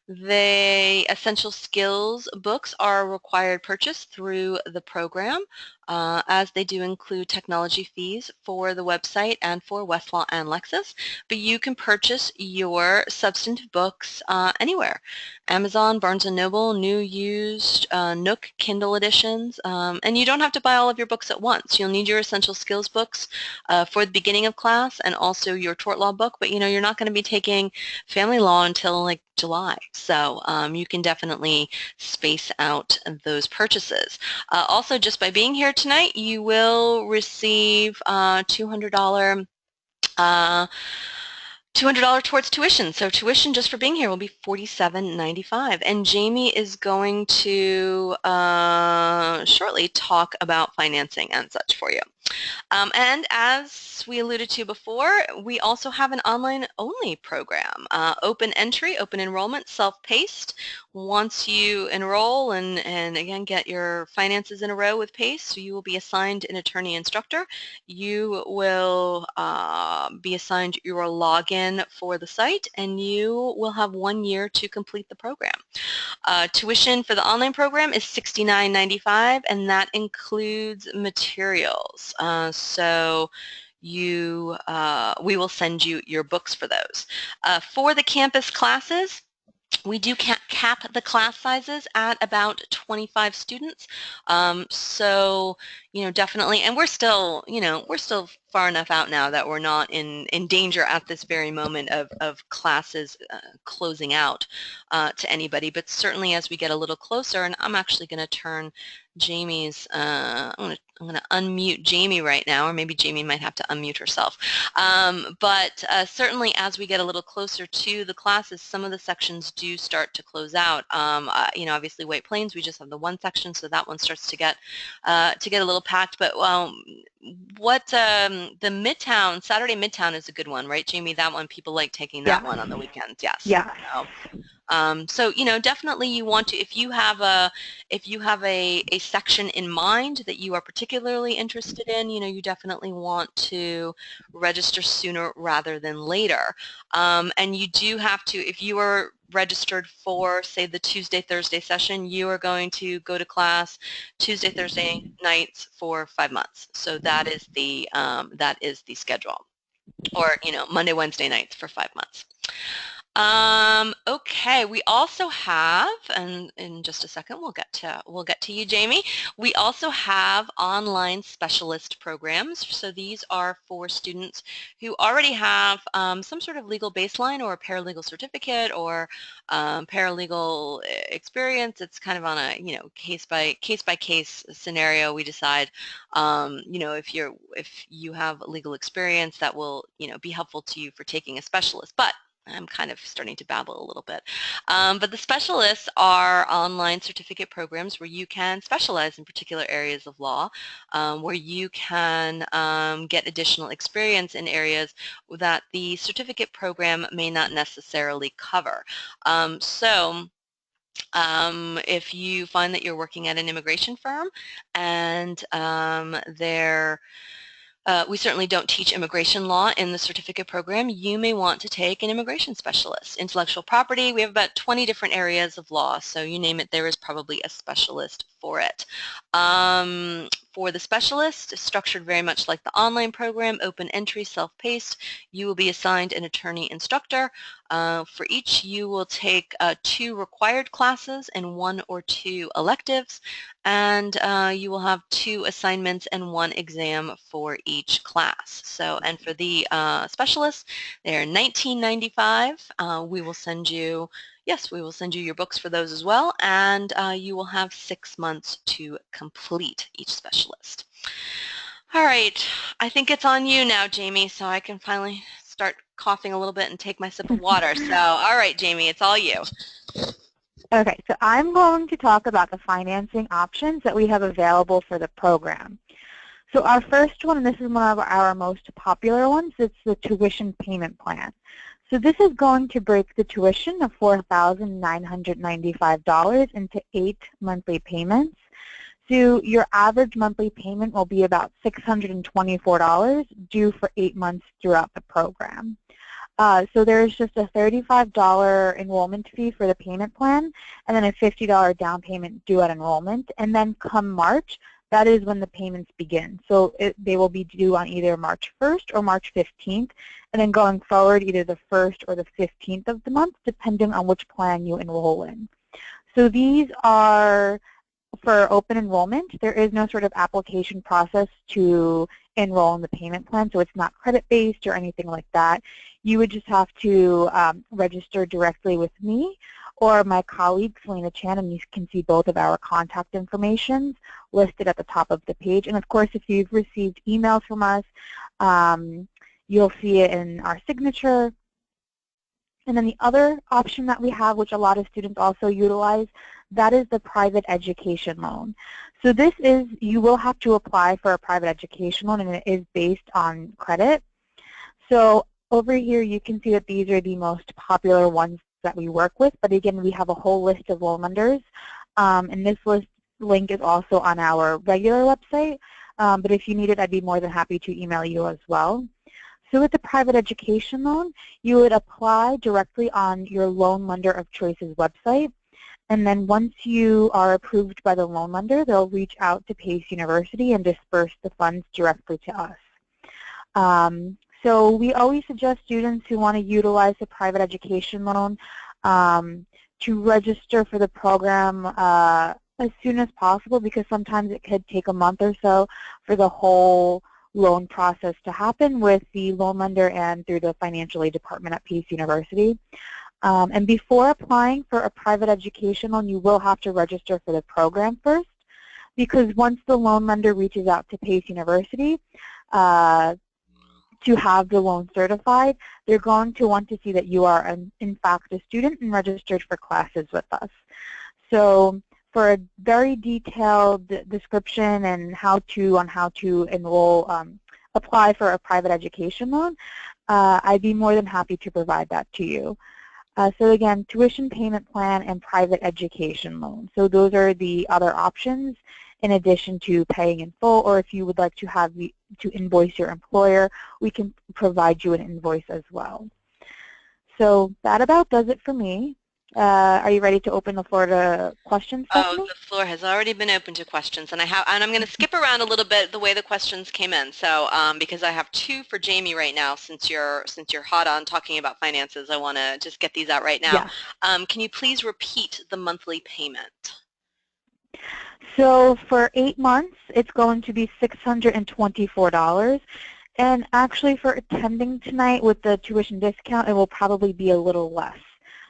the essential skills books are a required purchase through the program, as they do include technology fees for the website and for Westlaw and Lexis. But you can purchase your substantive books anywhere. Amazon, Barnes & Noble, new, used, Nook, Kindle editions, and you don't have to buy all of your books at once. You'll need your essential skills books for the beginning of class and also your tort law book, but you're not going to be taking family law until like July, so you can definitely space out those purchases. Also, just by being here tonight, you will receive $200 towards tuition. So tuition just for being here will be $47.95. And Jamie is going to shortly talk about financing and such for you. And as we alluded to before, we also have an online-only program, open entry, open enrollment, self-paced. Once you enroll and again get your finances in a row with PACE, you will be assigned an attorney instructor. You will be assigned your login for the site, and you will have 1 year to complete the program. Tuition for the online program is $69.95, and that includes materials. So we will send you your books for those. For the campus classes, we do cap the class sizes at about 25 students. So, definitely, and we're still far enough out now that we're not in danger at this very moment of classes closing out to anybody, but certainly as we get a little closer, and I'm actually going to turn Jamie's, I'm going to unmute Jamie right now, or maybe Jamie might have to unmute herself. But certainly as we get a little closer to the classes, some of the sections do start to close out. Obviously White Plains, we just have the 1 section, so that one starts to get a little packed, but the Midtown, Saturday Midtown is a good one, right, Jamie? That one, people like taking that Yeah. one on the weekends, yes. Yeah. So, definitely you want to, if you have a section in mind that you are particularly interested in, you definitely want to register sooner rather than later. And you do have to, if you are registered for, say, the Tuesday, Thursday session, you are going to go to class Tuesday, Thursday nights for 5 months. So that is the schedule. Or, Monday, Wednesday nights for 5 months. Okay, we also have, and in just a second we'll get to you, Jamie. We also have online specialist programs. So these are for students who already have some sort of legal baseline or a paralegal certificate or paralegal experience. It's kind of on a case by case scenario. We decide if you have legal experience that will be helpful to you for taking a specialist, but I'm kind of starting to babble a little bit. But the specialists are online certificate programs where you can specialize in particular areas of law, where you can get additional experience in areas that the certificate program may not necessarily cover. If you find that you're working at an immigration firm and we certainly don't teach immigration law in the certificate program. You may want to take an immigration specialist. Intellectual property, we have about 20 different areas of law, so you name it, there is probably a specialist for it. For the specialist, structured very much like the online program, open entry, self-paced, you will be assigned an attorney instructor. For each, you will take 2 required classes and 1 or 2 electives, and you will have 2 assignments and 1 exam for each class. So, and for the specialists, they're $19.95. We will send you, yes, we will send you your books for those as well, and you will have 6 months to complete each specialist. All right, I think it's on you now, Jamie, so I can finally start coughing a little bit and take my sip of water. So, all right, Jamie, it's all you. Okay, so I'm going to talk about the financing options that we have available for the program. So our first one, and this is one of our most popular ones, it's the tuition payment plan. So this is going to break the tuition of $4,995 into 8 monthly payments. So your average monthly payment will be about $624 due for 8 months throughout the program. So there's just a $35 enrollment fee for the payment plan and then a $50 down payment due at enrollment. And then come March, that is when the payments begin. So they will be due on either March 1st or March 15th, and then going forward either the 1st or the 15th of the month, depending on which plan you enroll in. So these are for open enrollment. There is no sort of application process to enroll in the payment plan, so it's not credit-based or anything like that. You would just have to register directly with me or my colleague, Selena Chan, and you can see both of our contact information listed at the top of the page. And of course, if you've received emails from us, you'll see it in our signature. And then the other option that we have, which a lot of students also utilize, that is the private education loan. So this is, you will have to apply for a private education loan, and it is based on credit. So over here, you can see that these are the most popular ones that we work with, but again, we have a whole list of loan lenders, and this link is also on our regular website, but if you need it, I'd be more than happy to email you as well. So with the private education loan, you would apply directly on your loan lender of choice's website, and then once you are approved by the loan lender, they'll reach out to Pace University and disperse the funds directly to us. So we always suggest students who want to utilize the private education loan to register for the program as soon as possible, because sometimes it could take a month or so for the whole loan process to happen with the loan lender and through the financial aid department at Pace University. And before applying for a private education loan, you will have to register for the program first, because once the loan lender reaches out to Pace University to have the loan certified, they're going to want to see that you are in fact a student and registered for classes with us. So for a very detailed description and how to enroll, apply for a private education loan, I'd be more than happy to provide that to you. So again, tuition payment plan and private education loan. So those are the other options in addition to paying in full, or if you would like to have to invoice your employer, we can provide you an invoice as well. So that about does it for me. Are you ready to open the floor to questions, Oh, Stephanie? the floor has already been open to questions, and I'm going to skip around a little bit the way the questions came in. So, because I have two for Jamie right now, since you're hot on talking about finances, I want to just get these out right now. Yes. Can you please repeat the monthly payment? So for 8 months, it's going to be $624. And actually for attending tonight with the tuition discount, it will probably be a little less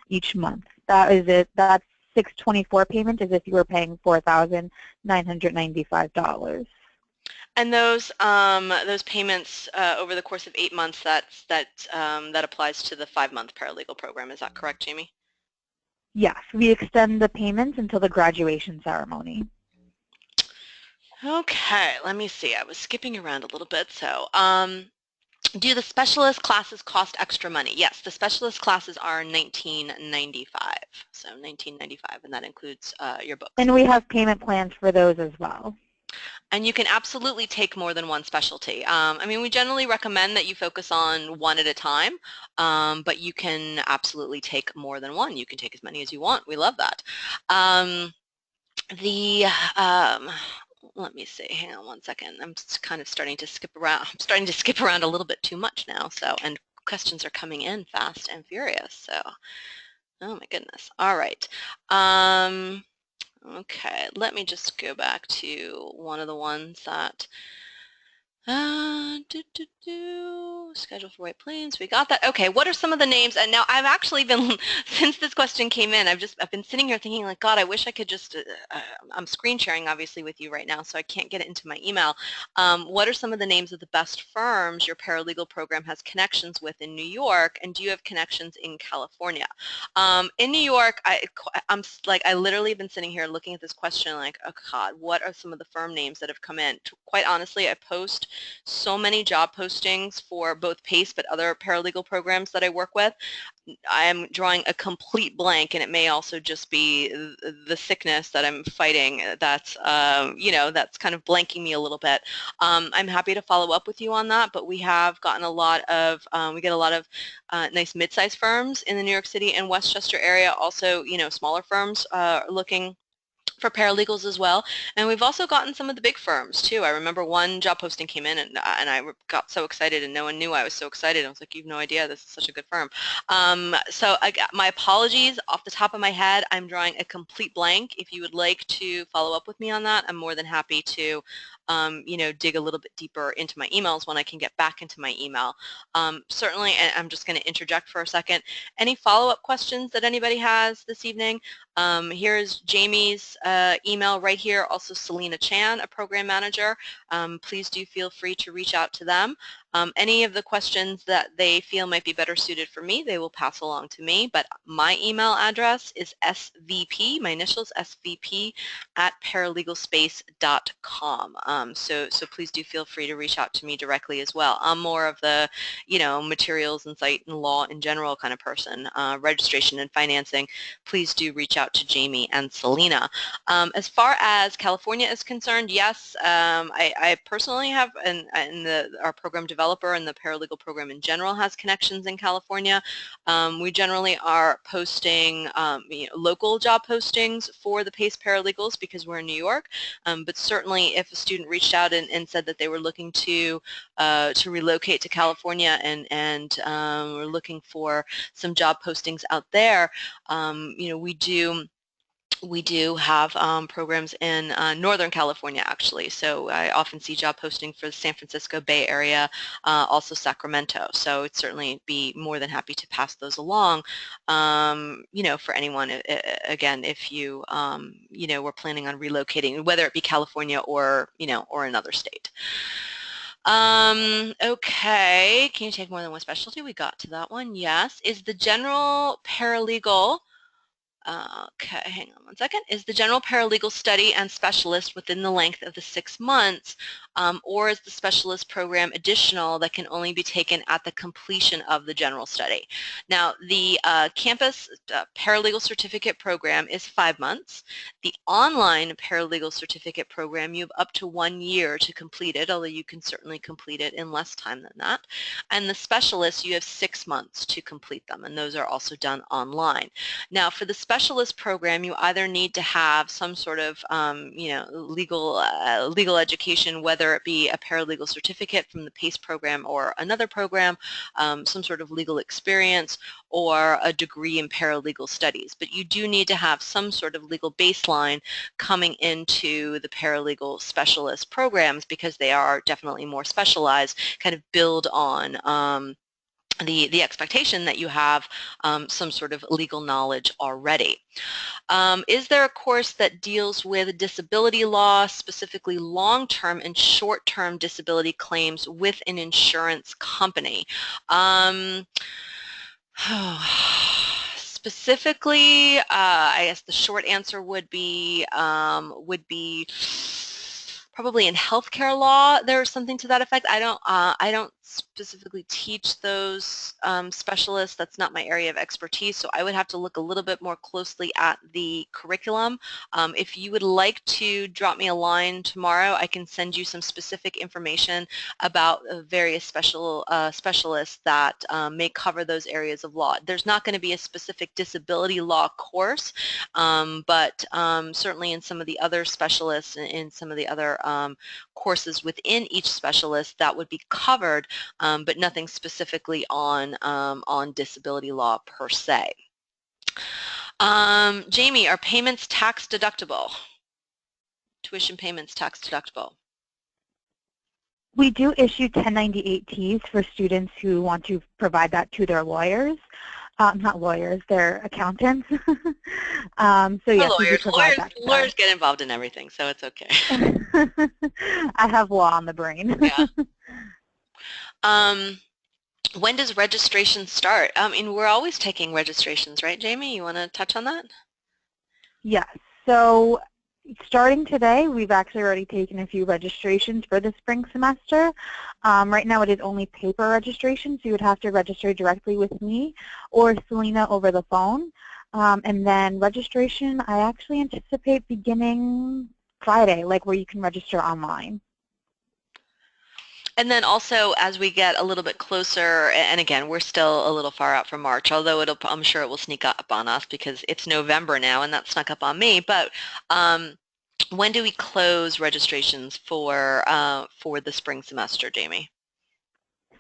each month. That is it. That 624 payment is if you were paying $4,995. And those payments over the course of 8 months, that applies to the 5-month paralegal program. Is that correct, Jamie? Yes, we extend the payments until the graduation ceremony. Okay, let me see. I was skipping around a little bit. So, do the specialist classes cost extra money? Yes, the specialist classes are $19.95. So $19.95, and that includes your books. And we have payment plans for those as well. And you can absolutely take more than one specialty. I mean, we generally recommend that you focus on one at a time, but you can absolutely take more than one. You can take as many as you want. We love that. Um, the let me see. Hang on one second. I'm kind of starting to skip around. I'm starting to skip around a little bit too much now. So, and questions are coming in fast and furious. So, oh my goodness. All right. Okay. Let me just go back to one of the ones that schedule for White Plains. We got that. Okay, what are some of the names? And now I've actually been, since this question came in, I've been sitting here thinking like, God, I wish I could just, I'm screen sharing obviously with you right now, so I can't get it into my email. What are some of the names of the best firms your paralegal program has connections with in New York, and do you have connections in California? In New York, I'm like, I literally have been sitting here looking at this question like, oh God, what are some of the firm names that have come in? Quite honestly, I post so many job postings for both PACE but other paralegal programs that I work with. I am drawing a complete blank, and it may also just be the sickness that I'm fighting that's, that's kind of blanking me a little bit. I'm happy to follow up with you on that, but we have gotten a lot of, we get a lot of nice mid-sized firms in the New York City and Westchester area, also, smaller firms looking for paralegals as well. And we've also gotten some of the big firms too. I remember one job posting came in, and I got so excited, and no one knew I was so excited. I was like, you have no idea, this is such a good firm. So my apologies, off the top of my head, I'm drawing a complete blank. If you would like to follow up with me on that, I'm more than happy to dig a little bit deeper into my emails when I can get back into my email. Certainly, and I'm just going to interject for a second, any follow-up questions that anybody has this evening? Here's Jamie's email right here, also Selena Chan, a program manager. Please do feel free to reach out to them. Any of the questions that they feel might be better suited for me, they will pass along to me, but my email address is svp, my initials, svp at paralegalspace.com. So please do feel free to reach out to me directly as well. I'm more of the, materials and site and law in general kind of person. Registration and financing, please do reach out to Jamie and Selena. As far as California is concerned, yes, I personally have, and our program developer and the paralegal program in general has connections in California. We generally are posting local job postings for the PACE paralegals because we're in New York, but certainly if a student reached out and said that they were looking to relocate to California and we're looking for some job postings out there, we do have programs in Northern California, actually. So I often see job posting for the San Francisco Bay Area, also Sacramento. So I'd certainly be more than happy to pass those along, for anyone, again, if you, were planning on relocating, whether it be California or, or another state. Okay, can you take more than one specialty? We got to that one, yes. Is the general paralegal Okay, hang on one second. Is the general paralegal study and specialist within the length of the 6 months, or is the specialist program additional that can only be taken at the completion of the general study? Now, the campus paralegal certificate program is 5 months. The online paralegal certificate program, you have up to 1 year to complete it, although you can certainly complete it in less time than that. And the specialist, you have 6 months to complete them, and those are also done online. Now, for the specialist program, you either need to have some sort of, legal education, whether it be a paralegal certificate from the PACE program or another program, some sort of legal experience, or a degree in paralegal studies. But you do need to have some sort of legal baseline coming into the paralegal specialist programs because they are definitely more specialized, kind of build on the expectation that you have some sort of legal knowledge already. Is there a course that deals with disability law, specifically long-term and short-term disability claims with an insurance company? Specifically, I guess the short answer would be probably in healthcare law. There's something to that effect. I don't specifically teach those specialists. That's not my area of expertise, so I would have to look a little bit more closely at the curriculum. If you would like to drop me a line tomorrow, I can send you some specific information about various specialists that may cover those areas of law. There's not going to be a specific disability law course, but certainly in some of the other specialists and in some of the other courses within each specialist that would be covered, but nothing specifically on disability law per se. Jamie, are payments tax deductible? Tuition payments tax deductible? We do issue 1098-Ts for students who want to provide that to their lawyers. Not lawyers, their accountants. So yes, we do provide that. Lawyers get involved in everything, so it's okay. I have law on the brain. Yeah. When does registration start? I mean, we're always taking registrations, right, Jamie? You want to touch on that? Yes. So starting today, we've actually already taken a few registrations for the spring semester. Right now it is only paper registration, so you would have to register directly with me or Selena over the phone. And then registration, I actually anticipate beginning Friday, like where you can register online. And then also, as we get a little bit closer, and again, we're still a little far out from March, although I'm sure it will sneak up on us because it's November now, and that snuck up on me. But when do we close registrations for the spring semester, Jamie?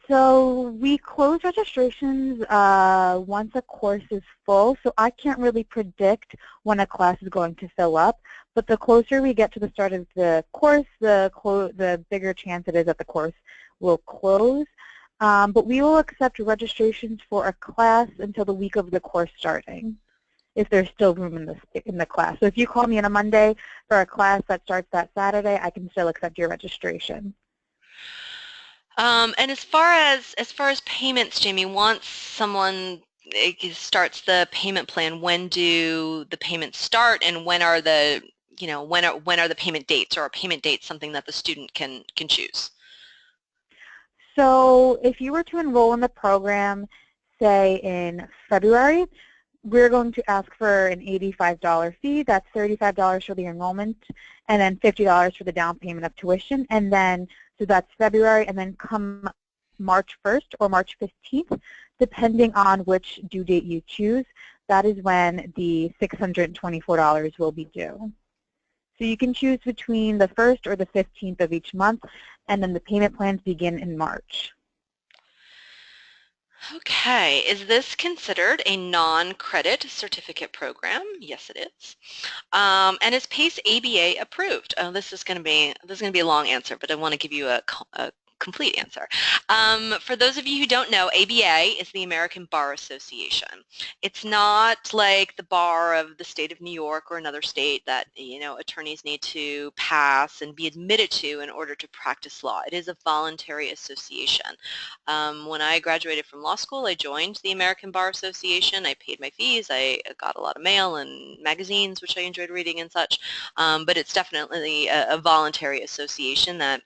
So we close registrations once a course is full, so I can't really predict when a class is going to fill up, but the closer we get to the start of the course, the bigger chance it is that the course will close. But we will accept registrations for a class until the week of the course starting, if there's still room in the class. So if you call me on a Monday for a class that starts that Saturday, I can still accept your registration. And as far as payments, Jamie, once someone starts the payment plan, when do the payments start, and when are the when are the payment dates, or are payment dates something that the student can choose? So if you were to enroll in the program, say in February, we're going to ask for an $85 fee. That's $35 for the enrollment, and then $50 for the down payment of tuition. And then, so that's February, and then come March 1st or March 15th, depending on which due date you choose, that is when the $624 will be due. So you can choose between the 1st or the 15th of each month, and then the payment plans begin in March. Okay, is this considered a non-credit certificate program? Yes, it is. And is PACE ABA approved? Oh, this is going to be a long answer, but I want to give you a complete answer. For those of you who don't know, ABA is the American Bar Association. It's not like the bar of the state of New York or another state that, you know, attorneys need to pass and be admitted to in order to practice law. It is a voluntary association. When I graduated from law school, I joined the American Bar Association. I paid my fees. I got a lot of mail and magazines, which I enjoyed reading and such. But it's definitely a voluntary association that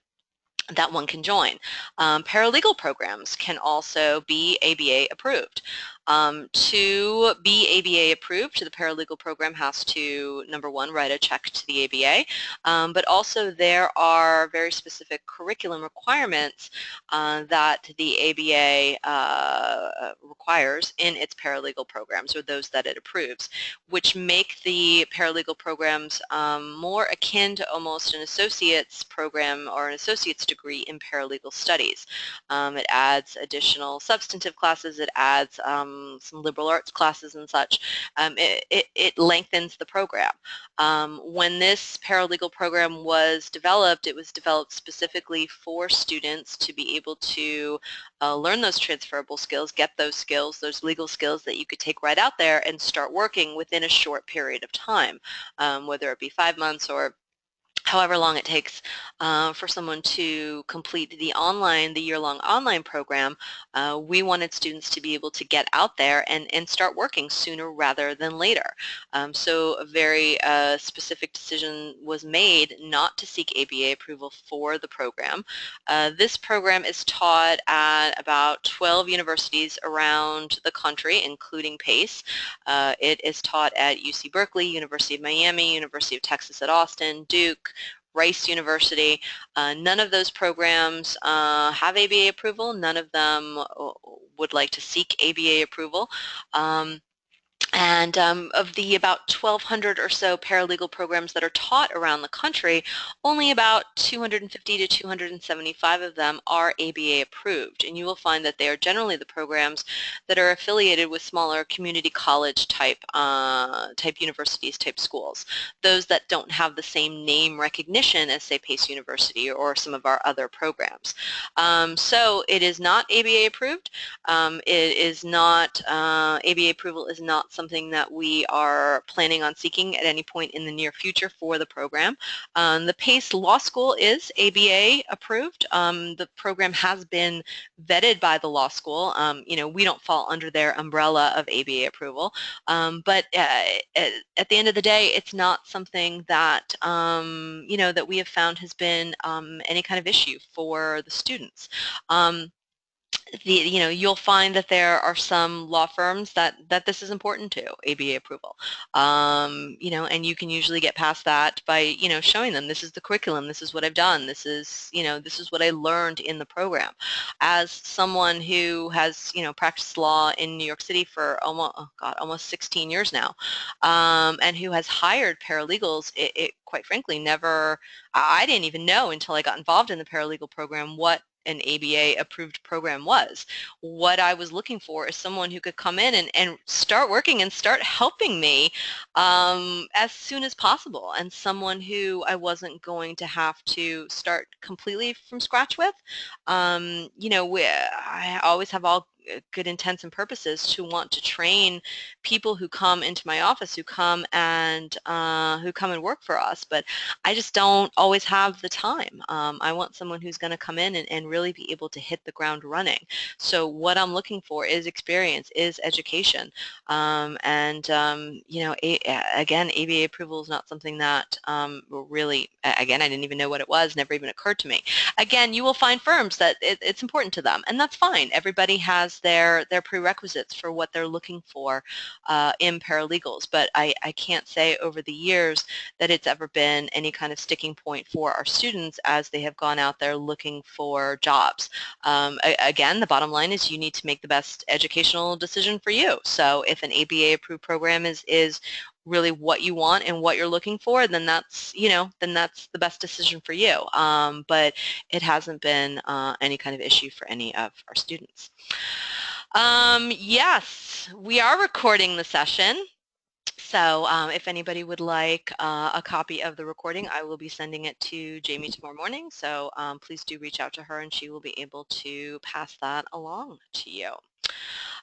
one can join. Paralegal programs can also be ABA approved. To be ABA approved, the paralegal program has to, number one, write a check to the ABA, but also there are very specific curriculum requirements that the ABA requires in its paralegal programs, or those that it approves, which make the paralegal programs more akin to almost an associate's program or an associate's degree in paralegal studies. It adds additional substantive classes, it adds some liberal arts classes and such. It lengthens the program. When this paralegal program was developed, it was developed specifically for students to be able to learn those transferable skills, get those skills, those legal skills that you could take right out there and start working within a short period of time, whether it be 5 months or however long it takes for someone to complete the year-long online program. We wanted students to be able to get out there and start working sooner rather than later. So a very specific decision was made not to seek ABA approval for the program. This program is taught at about 12 universities around the country, including PACE. It is taught at UC Berkeley, University of Miami, University of Texas at Austin, Duke, Rice University. None of those programs have ABA approval. None of them would like to seek ABA approval. And of the about 1,200 or so paralegal programs that are taught around the country, only about 250 to 275 of them are ABA approved. And you will find that they are generally the programs that are affiliated with smaller community college type universities, type schools. Those that don't have the same name recognition as, say, Pace University or some of our other programs. So it is not ABA approved. It is not, ABA approval is not something that we are planning on seeking at any point in the near future for the program. The PACE Law School is ABA approved. The program has been vetted by the law school. You know, we don't fall under their umbrella of ABA approval, but at the end of the day, it's not something that, you know, that we have found has been any kind of issue for the students. You know, you'll find that there are some law firms that this is important to, ABA approval. You know, and you can usually get past that by, you know, showing them this is the curriculum, this is what I've done, this is, you know, this is what I learned in the program. As someone who has, you know, practiced law in New York City for almost, oh God, almost 16 years now, and who has hired paralegals, it quite frankly never, I didn't even know until I got involved in the paralegal program what an ABA approved program was. What I was looking for is someone who could come in and start working and start helping me as soon as possible, and someone who I wasn't going to have to start completely from scratch with. You know, I always have all good intents and purposes to want to train people who come into my office, who come and work for us, but I just don't always have the time. I want someone who's going to come in and really be able to hit the ground running. So what I'm looking for is experience, is education, you know, again, ABA approval is not something that really, again, I didn't even know what it was, never even occurred to me. Again, you will find firms that it's important to them, and that's fine. Everybody has their prerequisites for what they're looking for in paralegals, but I can't say over the years that it's ever been any kind of sticking point for our students as they have gone out there looking for jobs. Again, the bottom line is you need to make the best educational decision for you. So if an ABA approved program is really what you want and what you're looking for, then that's, you know, then that's the best decision for you. But it hasn't been any kind of issue for any of our students. Yes, we are recording the session. So if anybody would like a copy of the recording, I will be sending it to Jamie tomorrow morning. So please do reach out to her and she will be able to pass that along to you.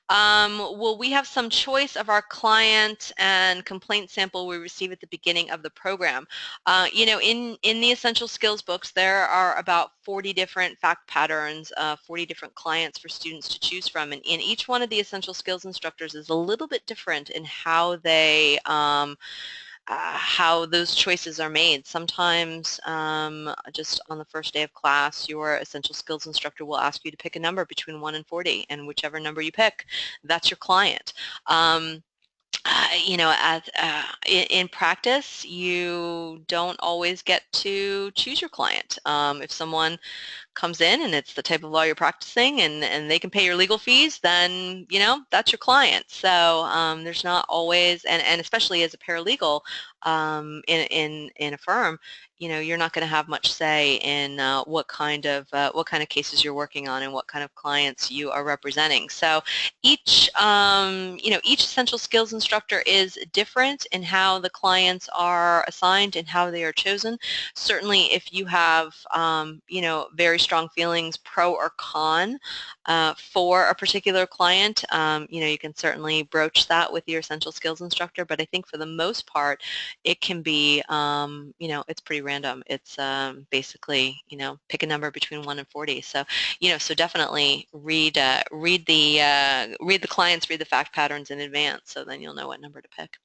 Well, we have some choice of our client and complaint sample we receive at the beginning of the program. In the Essential Skills books, there are about 40 different fact patterns, 40 different clients for students to choose from, and in each one of the Essential Skills instructors is a little bit different in how those choices are made. Sometimes just on the first day of class, your essential skills instructor will ask you to pick a number between 1 and 40, and whichever number you pick, that's your client. In practice, you don't always get to choose your client. If someone comes in and it's the type of law you're practicing and they can pay your legal fees, then, that's your client. So there's not always, and especially as a paralegal in a firm, you're not going to have much say in what kind of cases you're working on and what kind of clients you are representing. So each essential skills instructor is different in how the clients are assigned and how they are chosen. Certainly, if you have, very strong feelings, pro or con, for a particular client, you can certainly broach that with your essential skills instructor. But I think for the most part, it can be, it's pretty random. It's basically, pick a number between 1 and 40. So, so definitely read the clients, read the fact patterns in advance, so then you'll know what number to pick.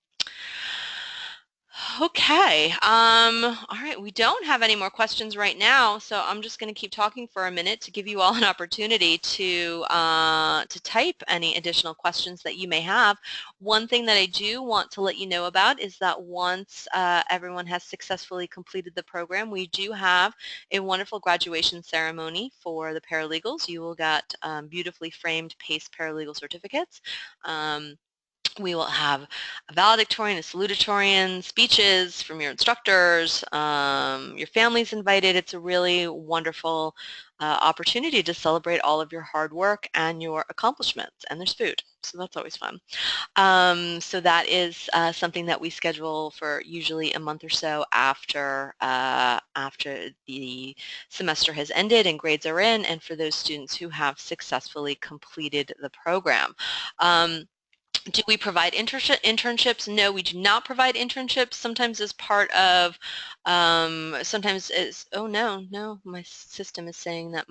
Okay. All right. We don't have any more questions right now, so I'm just going to keep talking for a minute to give you all an opportunity to type any additional questions that you may have. One thing that I do want to let you know about is that once everyone has successfully completed the program, we do have a wonderful graduation ceremony for the paralegals. You will get beautifully framed PACE paralegal certificates. We will have a valedictorian, a salutatorian, speeches from your instructors, your family's invited. It's a really wonderful opportunity to celebrate all of your hard work and your accomplishments, and there's food, so that's always fun. So that is something that we schedule for usually a month or so after the semester has ended and grades are in, and for those students who have successfully completed the program. Do we provide internships? No, we do not provide internships. Sometimes as part of, sometimes as, oh no, my system is saying that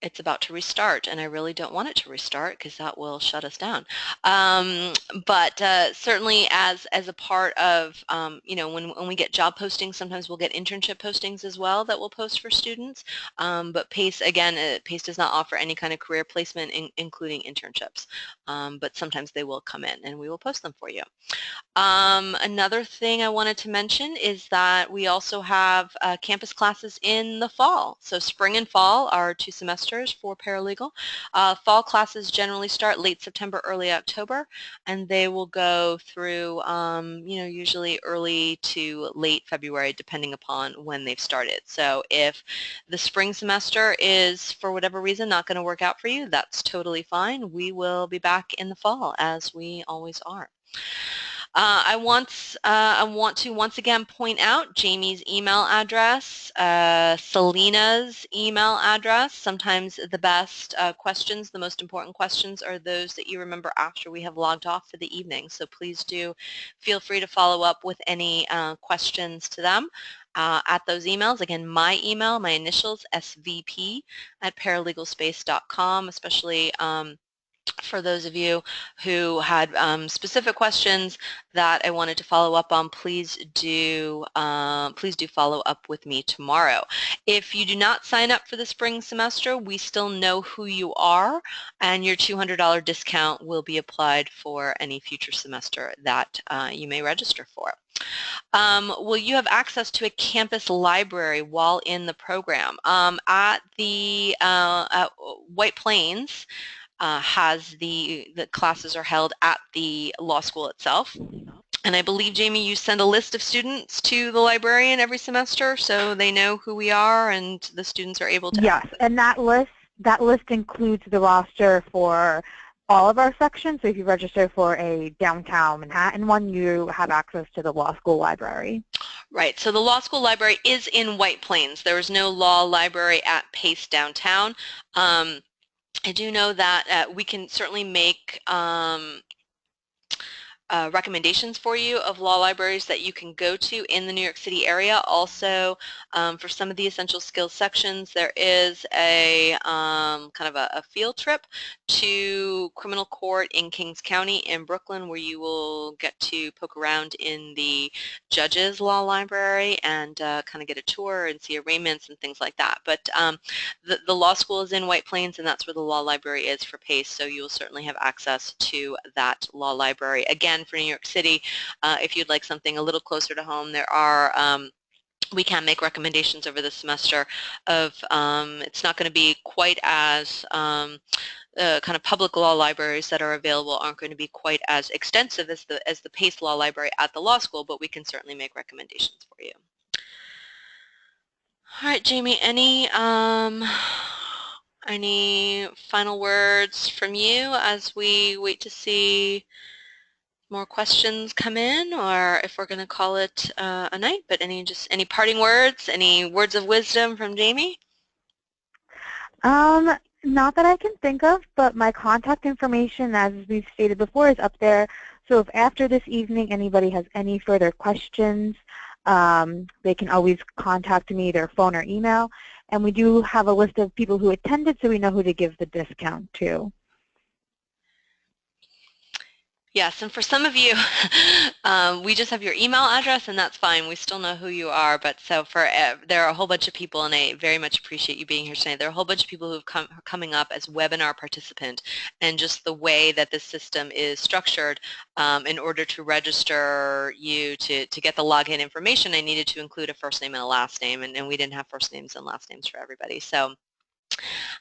it's about to restart, and I really don't want it to restart because that will shut us down. But certainly as a part of, when we get job postings, sometimes we'll get internship postings as well that we'll post for students. But PACE, again, PACE does not offer any kind of career placement, including internships. But sometimes they will come in, and we will post them for you. Another thing I wanted to mention is that we also have campus classes in the fall. So spring and fall are 2 semesters for paralegal. Fall classes generally start late September, early October, and they will go through, usually early to late February, depending upon when they've started. So if the spring semester is, for whatever reason, not going to work out for you, that's totally fine. We will be back in the fall, as we always are. I want to once again point out Jamie's email address, Selena's email address. Sometimes the best questions, the most important questions, are those that you remember after we have logged off for the evening. So please do feel free to follow up with any questions to them at those emails. Again, my email, my initials, svp@paralegalspace.com, especially for those of you who had specific questions that I wanted to follow up on, please do follow up with me tomorrow. If you do not sign up for the spring semester, we still know who you are, and your $200 discount will be applied for any future semester that you may register for. Will you have access to a campus library while in the program? At White Plains, the classes are held at the law school itself. And I believe, Jamie, you send a list of students to the librarian every semester so they know who we are and the students are able to. Yes, and that list includes the roster for all of our sections. So if you register for a downtown Manhattan one, you have access to the law school library. Right, so the law school library is in White Plains. There is no law library at Pace downtown. I do know that we can certainly make recommendations for you of law libraries that you can go to in the New York City area. Also, for some of the essential skills sections, there is a kind of a field trip to criminal court in Kings County in Brooklyn, where you will get to poke around in the judges law library and kind of get a tour and see arraignments and things like that. But the law school is in White Plains, and that's where the law library is for PACE, so you'll certainly have access to that law library. Again, for New York City, if you'd like something a little closer to home, there are we can make recommendations over the semester of it's not going to be quite as kind of public law libraries that are available aren't going to be quite as extensive as the PACE Law Library at the law school, but we can certainly make recommendations for you. All right, Jamie, any final words from you as we wait to see more questions come in, or if we're going to call it a night? But any parting words, any words of wisdom from Jamie? Not that I can think of, but my contact information, as we've stated before, is up there. So if after this evening anybody has any further questions, they can always contact me, their phone or email. And we do have a list of people who attended, so we know who to give the discount to. Yes, and for some of you, we just have your email address, and that's fine. We still know who you are, but so for there are a whole bunch of people, and I very much appreciate you being here tonight. There are a whole bunch of people who have coming up as webinar participant, and just the way that this system is structured, in order to register you to get the login information, I needed to include a first name and a last name, and we didn't have first names and last names for everybody. So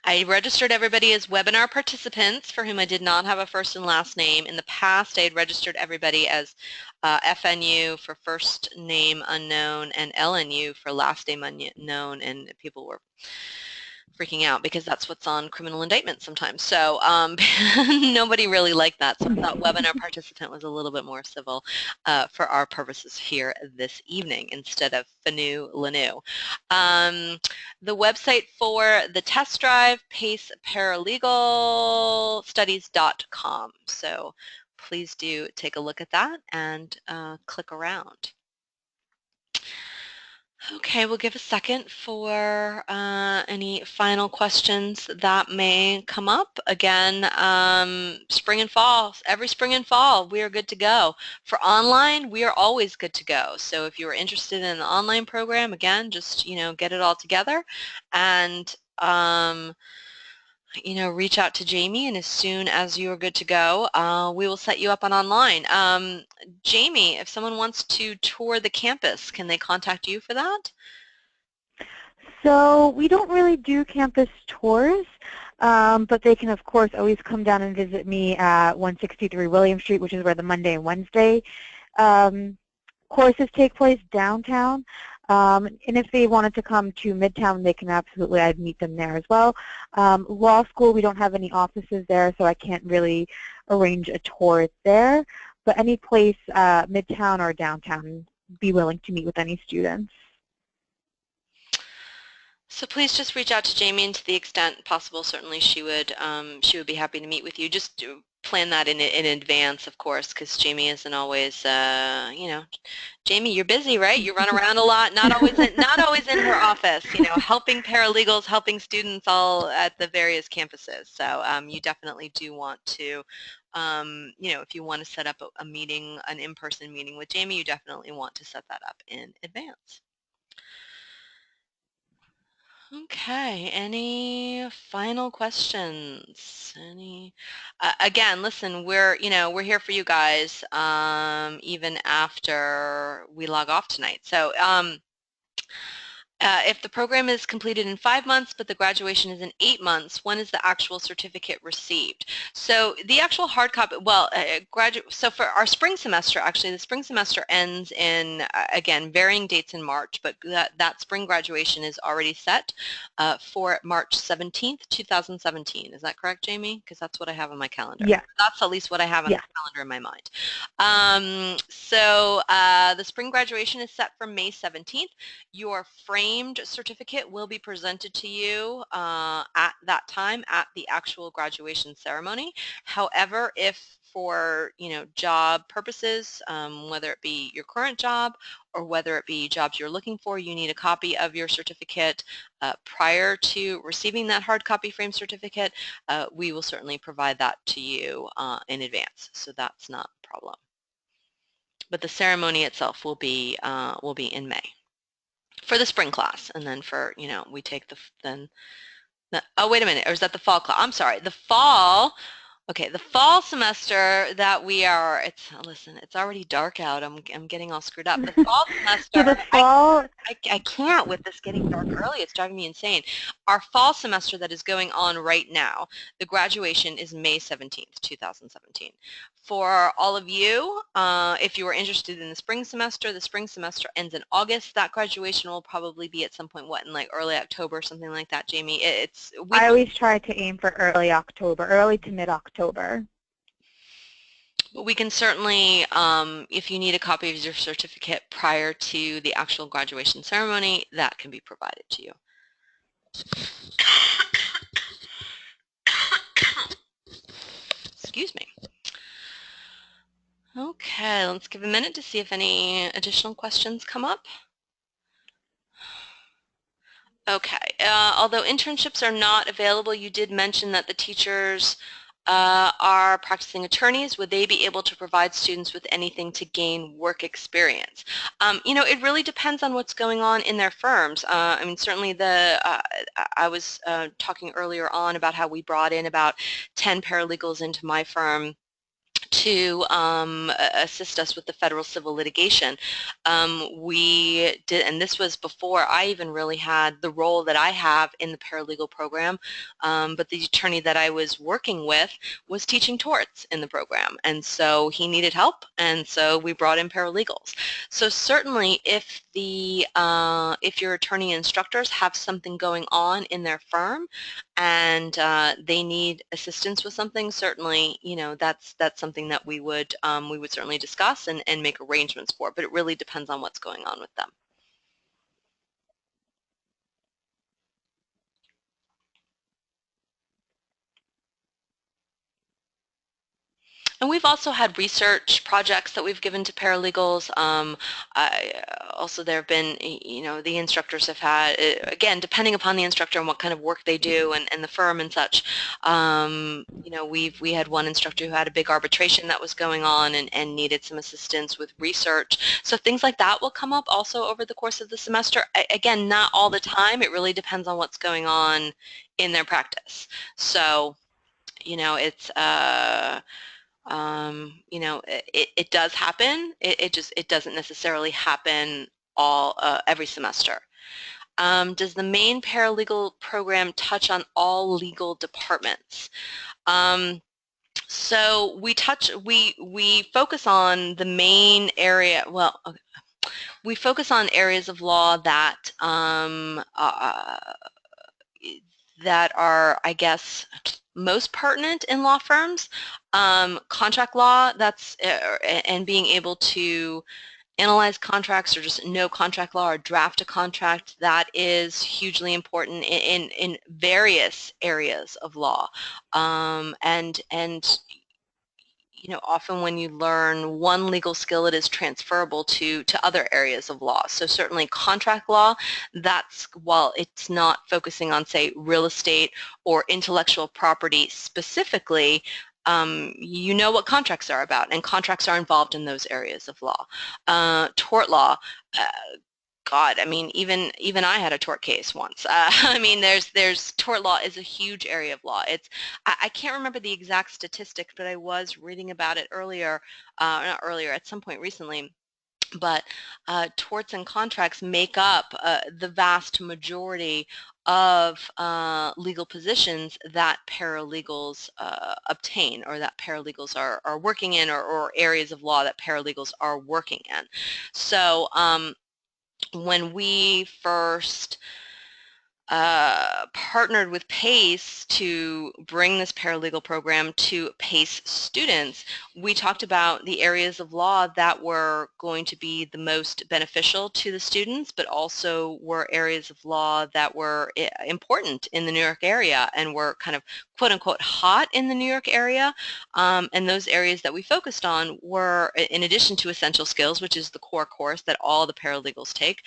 I registered everybody as webinar participants for whom I did not have a first and last name. In the past, I had registered everybody as FNU for first name unknown and LNU for last name unknown, and people were freaking out because that's what's on criminal indictment sometimes. So nobody really liked that. So I thought webinar participant was a little bit more civil for our purposes here this evening instead of FNU LANU. The website for the test drive, paceparalegalstudies.com. So please do take a look at that and click around. Okay, we'll give a second for any final questions that may come up. Again, spring and fall, every spring and fall, we are good to go. For online, we are always good to go. So if you're interested in the online program, again, just, get it all together and, reach out to Jamie, and as soon as you are good to go, we will set you up on online. Jamie, if someone wants to tour the campus, can they contact you for that? So we don't really do campus tours, but they can, of course, always come down and visit me at 163 William Street, which is where the Monday and Wednesday courses take place downtown. And if they wanted to come to Midtown, they can absolutely, I'd meet them there as well. Law school, we don't have any offices there, so I can't really arrange a tour there. But any place, Midtown or downtown, be willing to meet with any students. So please just reach out to Jamie, and to the extent possible, certainly she would be happy to meet with you. Just plan that in advance, of course, because Jamie isn't always, Jamie, you're busy, right? You run around a lot, not always in her office, helping paralegals, helping students all at the various campuses. So you definitely do want to, if you want to set up a meeting, an in-person meeting with Jamie, you definitely want to set that up in advance. Okay, any final questions? Again, listen, we're here for you guys, even after we log off tonight. So, If the program is completed in 5 months, but the graduation is in 8 months, when is the actual certificate received? So the actual hard copy, well, so for our spring semester, actually, the spring semester ends in, again, varying dates in March, but that spring graduation is already set for March 17th, 2017. Is that correct, Jamie? Because that's what I have on my calendar. Yes. That's at least what I have on the Yes. calendar in my mind. The spring graduation is set for May 17th. Your framed certificate will be presented to you at that time at the actual graduation ceremony. However, if for job purposes, whether it be your current job or whether it be jobs you're looking for, you need a copy of your certificate prior to receiving that hard copy framed certificate, we will certainly provide that to you in advance. So that's not a problem. But the ceremony itself will be in May for the spring class, and then for we take oh, wait a minute, or is that the fall class? I'm sorry, the fall. Okay, the fall semester that we are, listen, it's already dark out. I'm getting all screwed up. The fall semester, So the fall, I can't with this getting dark early. It's driving me insane. Our fall semester that is going on right now, the graduation is May 17th, 2017. For all of you, if you are interested in the spring semester ends in August. That graduation will probably be at some point, in like early October, something like that, Jamie. I always try to aim for early October, early to mid-October. We can certainly, if you need a copy of your certificate prior to the actual graduation ceremony, that can be provided to you. Excuse me. Okay, let's give a minute to see if any additional questions come up. Okay, although internships are not available, you did mention that the teachers are practicing attorneys. Would they be able to provide students with anything to gain work experience? It really depends on what's going on in their firms. I mean, certainly I was talking earlier on about how we brought in about 10 paralegals into my firm to assist us with the federal civil litigation. We did, and this was before I even really had the role that I have in the paralegal program, but the attorney that I was working with was teaching torts in the program, and so he needed help, and so we brought in paralegals. So certainly if your attorney instructors have something going on in their firm and they need assistance with something, certainly, that's something that we would certainly discuss and make arrangements for. But it really depends on what's going on with them. And we've also had research projects that we've given to paralegals. Also, there have been, the instructors have had, again, depending upon the instructor and what kind of work they do and the firm and such, we had one instructor who had a big arbitration that was going on and needed some assistance with research. So things like that will come up also over the course of the semester. Again, not all the time. It really depends on what's going on in their practice. So, it's it does happen. It doesn't necessarily happen every semester. Does the main paralegal program touch on all legal departments? So we focus on the main area. Well, okay. We focus on areas of law that are, I guess, most pertinent in law firms. Contract law, and being able to analyze contracts or just know contract law or draft a contract, that is hugely important in various areas of law. And often when you learn one legal skill, it is transferable to other areas of law. So certainly contract law, while it's not focusing on, say, real estate or intellectual property specifically, you know what contracts are about, and contracts are involved in those areas of law. Tort law, God, I mean, even I had a tort case once. I mean, there's tort law is a huge area of law. I can't remember the exact statistic, but I was reading about it earlier, not earlier, at some point recently. but torts and contracts make up the vast majority of legal positions that paralegals obtain, or that paralegals are working in, or areas of law that paralegals are working in. So when we first partnered with PACE to bring this paralegal program to PACE students, we talked about the areas of law that were going to be the most beneficial to the students, but also were areas of law that were important in the New York area and were kind of quote-unquote hot in the New York area. And those areas that we focused on were, in addition to essential skills, which is the core course that all the paralegals take,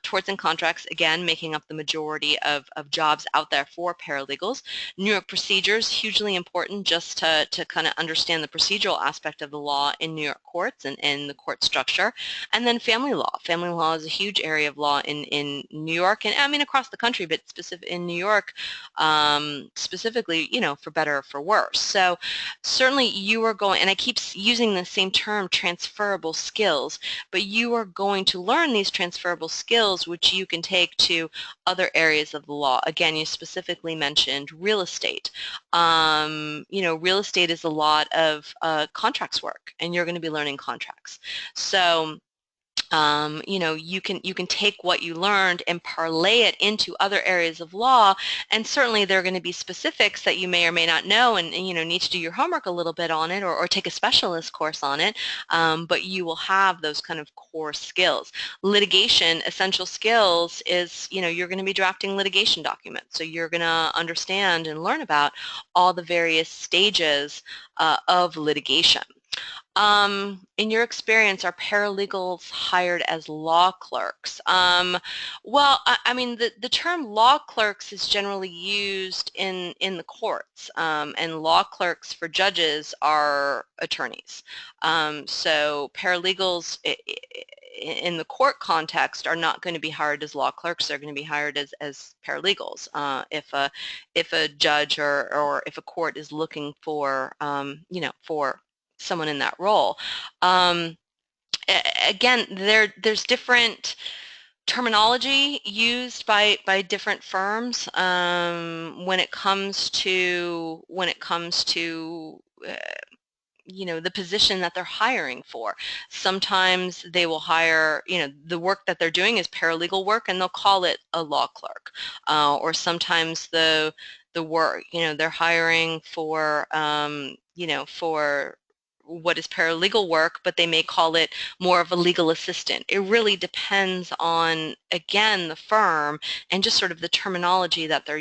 torts and contracts, again, making up the majority of jobs out there for paralegals. New York procedures, hugely important just to kind of understand the procedural aspect of the law in New York courts and the court structure. And then family law. Family law is a huge area of law in New York, and I mean across the country, but specific in New York, specifically, you know, for better or for worse. So certainly you are going, and I keep using the same term, transferable skills, but you are going to learn these transferable skills which you can take to other areas of the law. Again, you specifically mentioned real estate. You know, real estate is a lot of contracts work, and you're going to be learning contracts. So you know, you can take what you learned and parlay it into other areas of law, and certainly there are going to be specifics that you may or may not know, and you know, need to do your homework a little bit on it, or take a specialist course on it, but you will have those kind of core skills. Litigation, essential skills is, you know, you're going to be drafting litigation documents, so you're going to understand and learn about all the various stages of litigation. In your experience, are paralegals hired as law clerks? Well, I mean, the term law clerks is generally used in the courts, and law clerks for judges are attorneys. So paralegals in the court context are not going to be hired as law clerks. They're going to be hired as paralegals. If a judge or if a court is looking for, you know, for someone in that role. Again, there's different terminology used by different firms when it comes to you know, the position that they're hiring for. Sometimes they will hire, you know, the work that they're doing is paralegal work, and they'll call it a law clerk. Or sometimes the work, you know, they're hiring for, you know, for what is paralegal work, but they may call it more of a legal assistant. It really depends on, again, the firm and just sort of the terminology that they're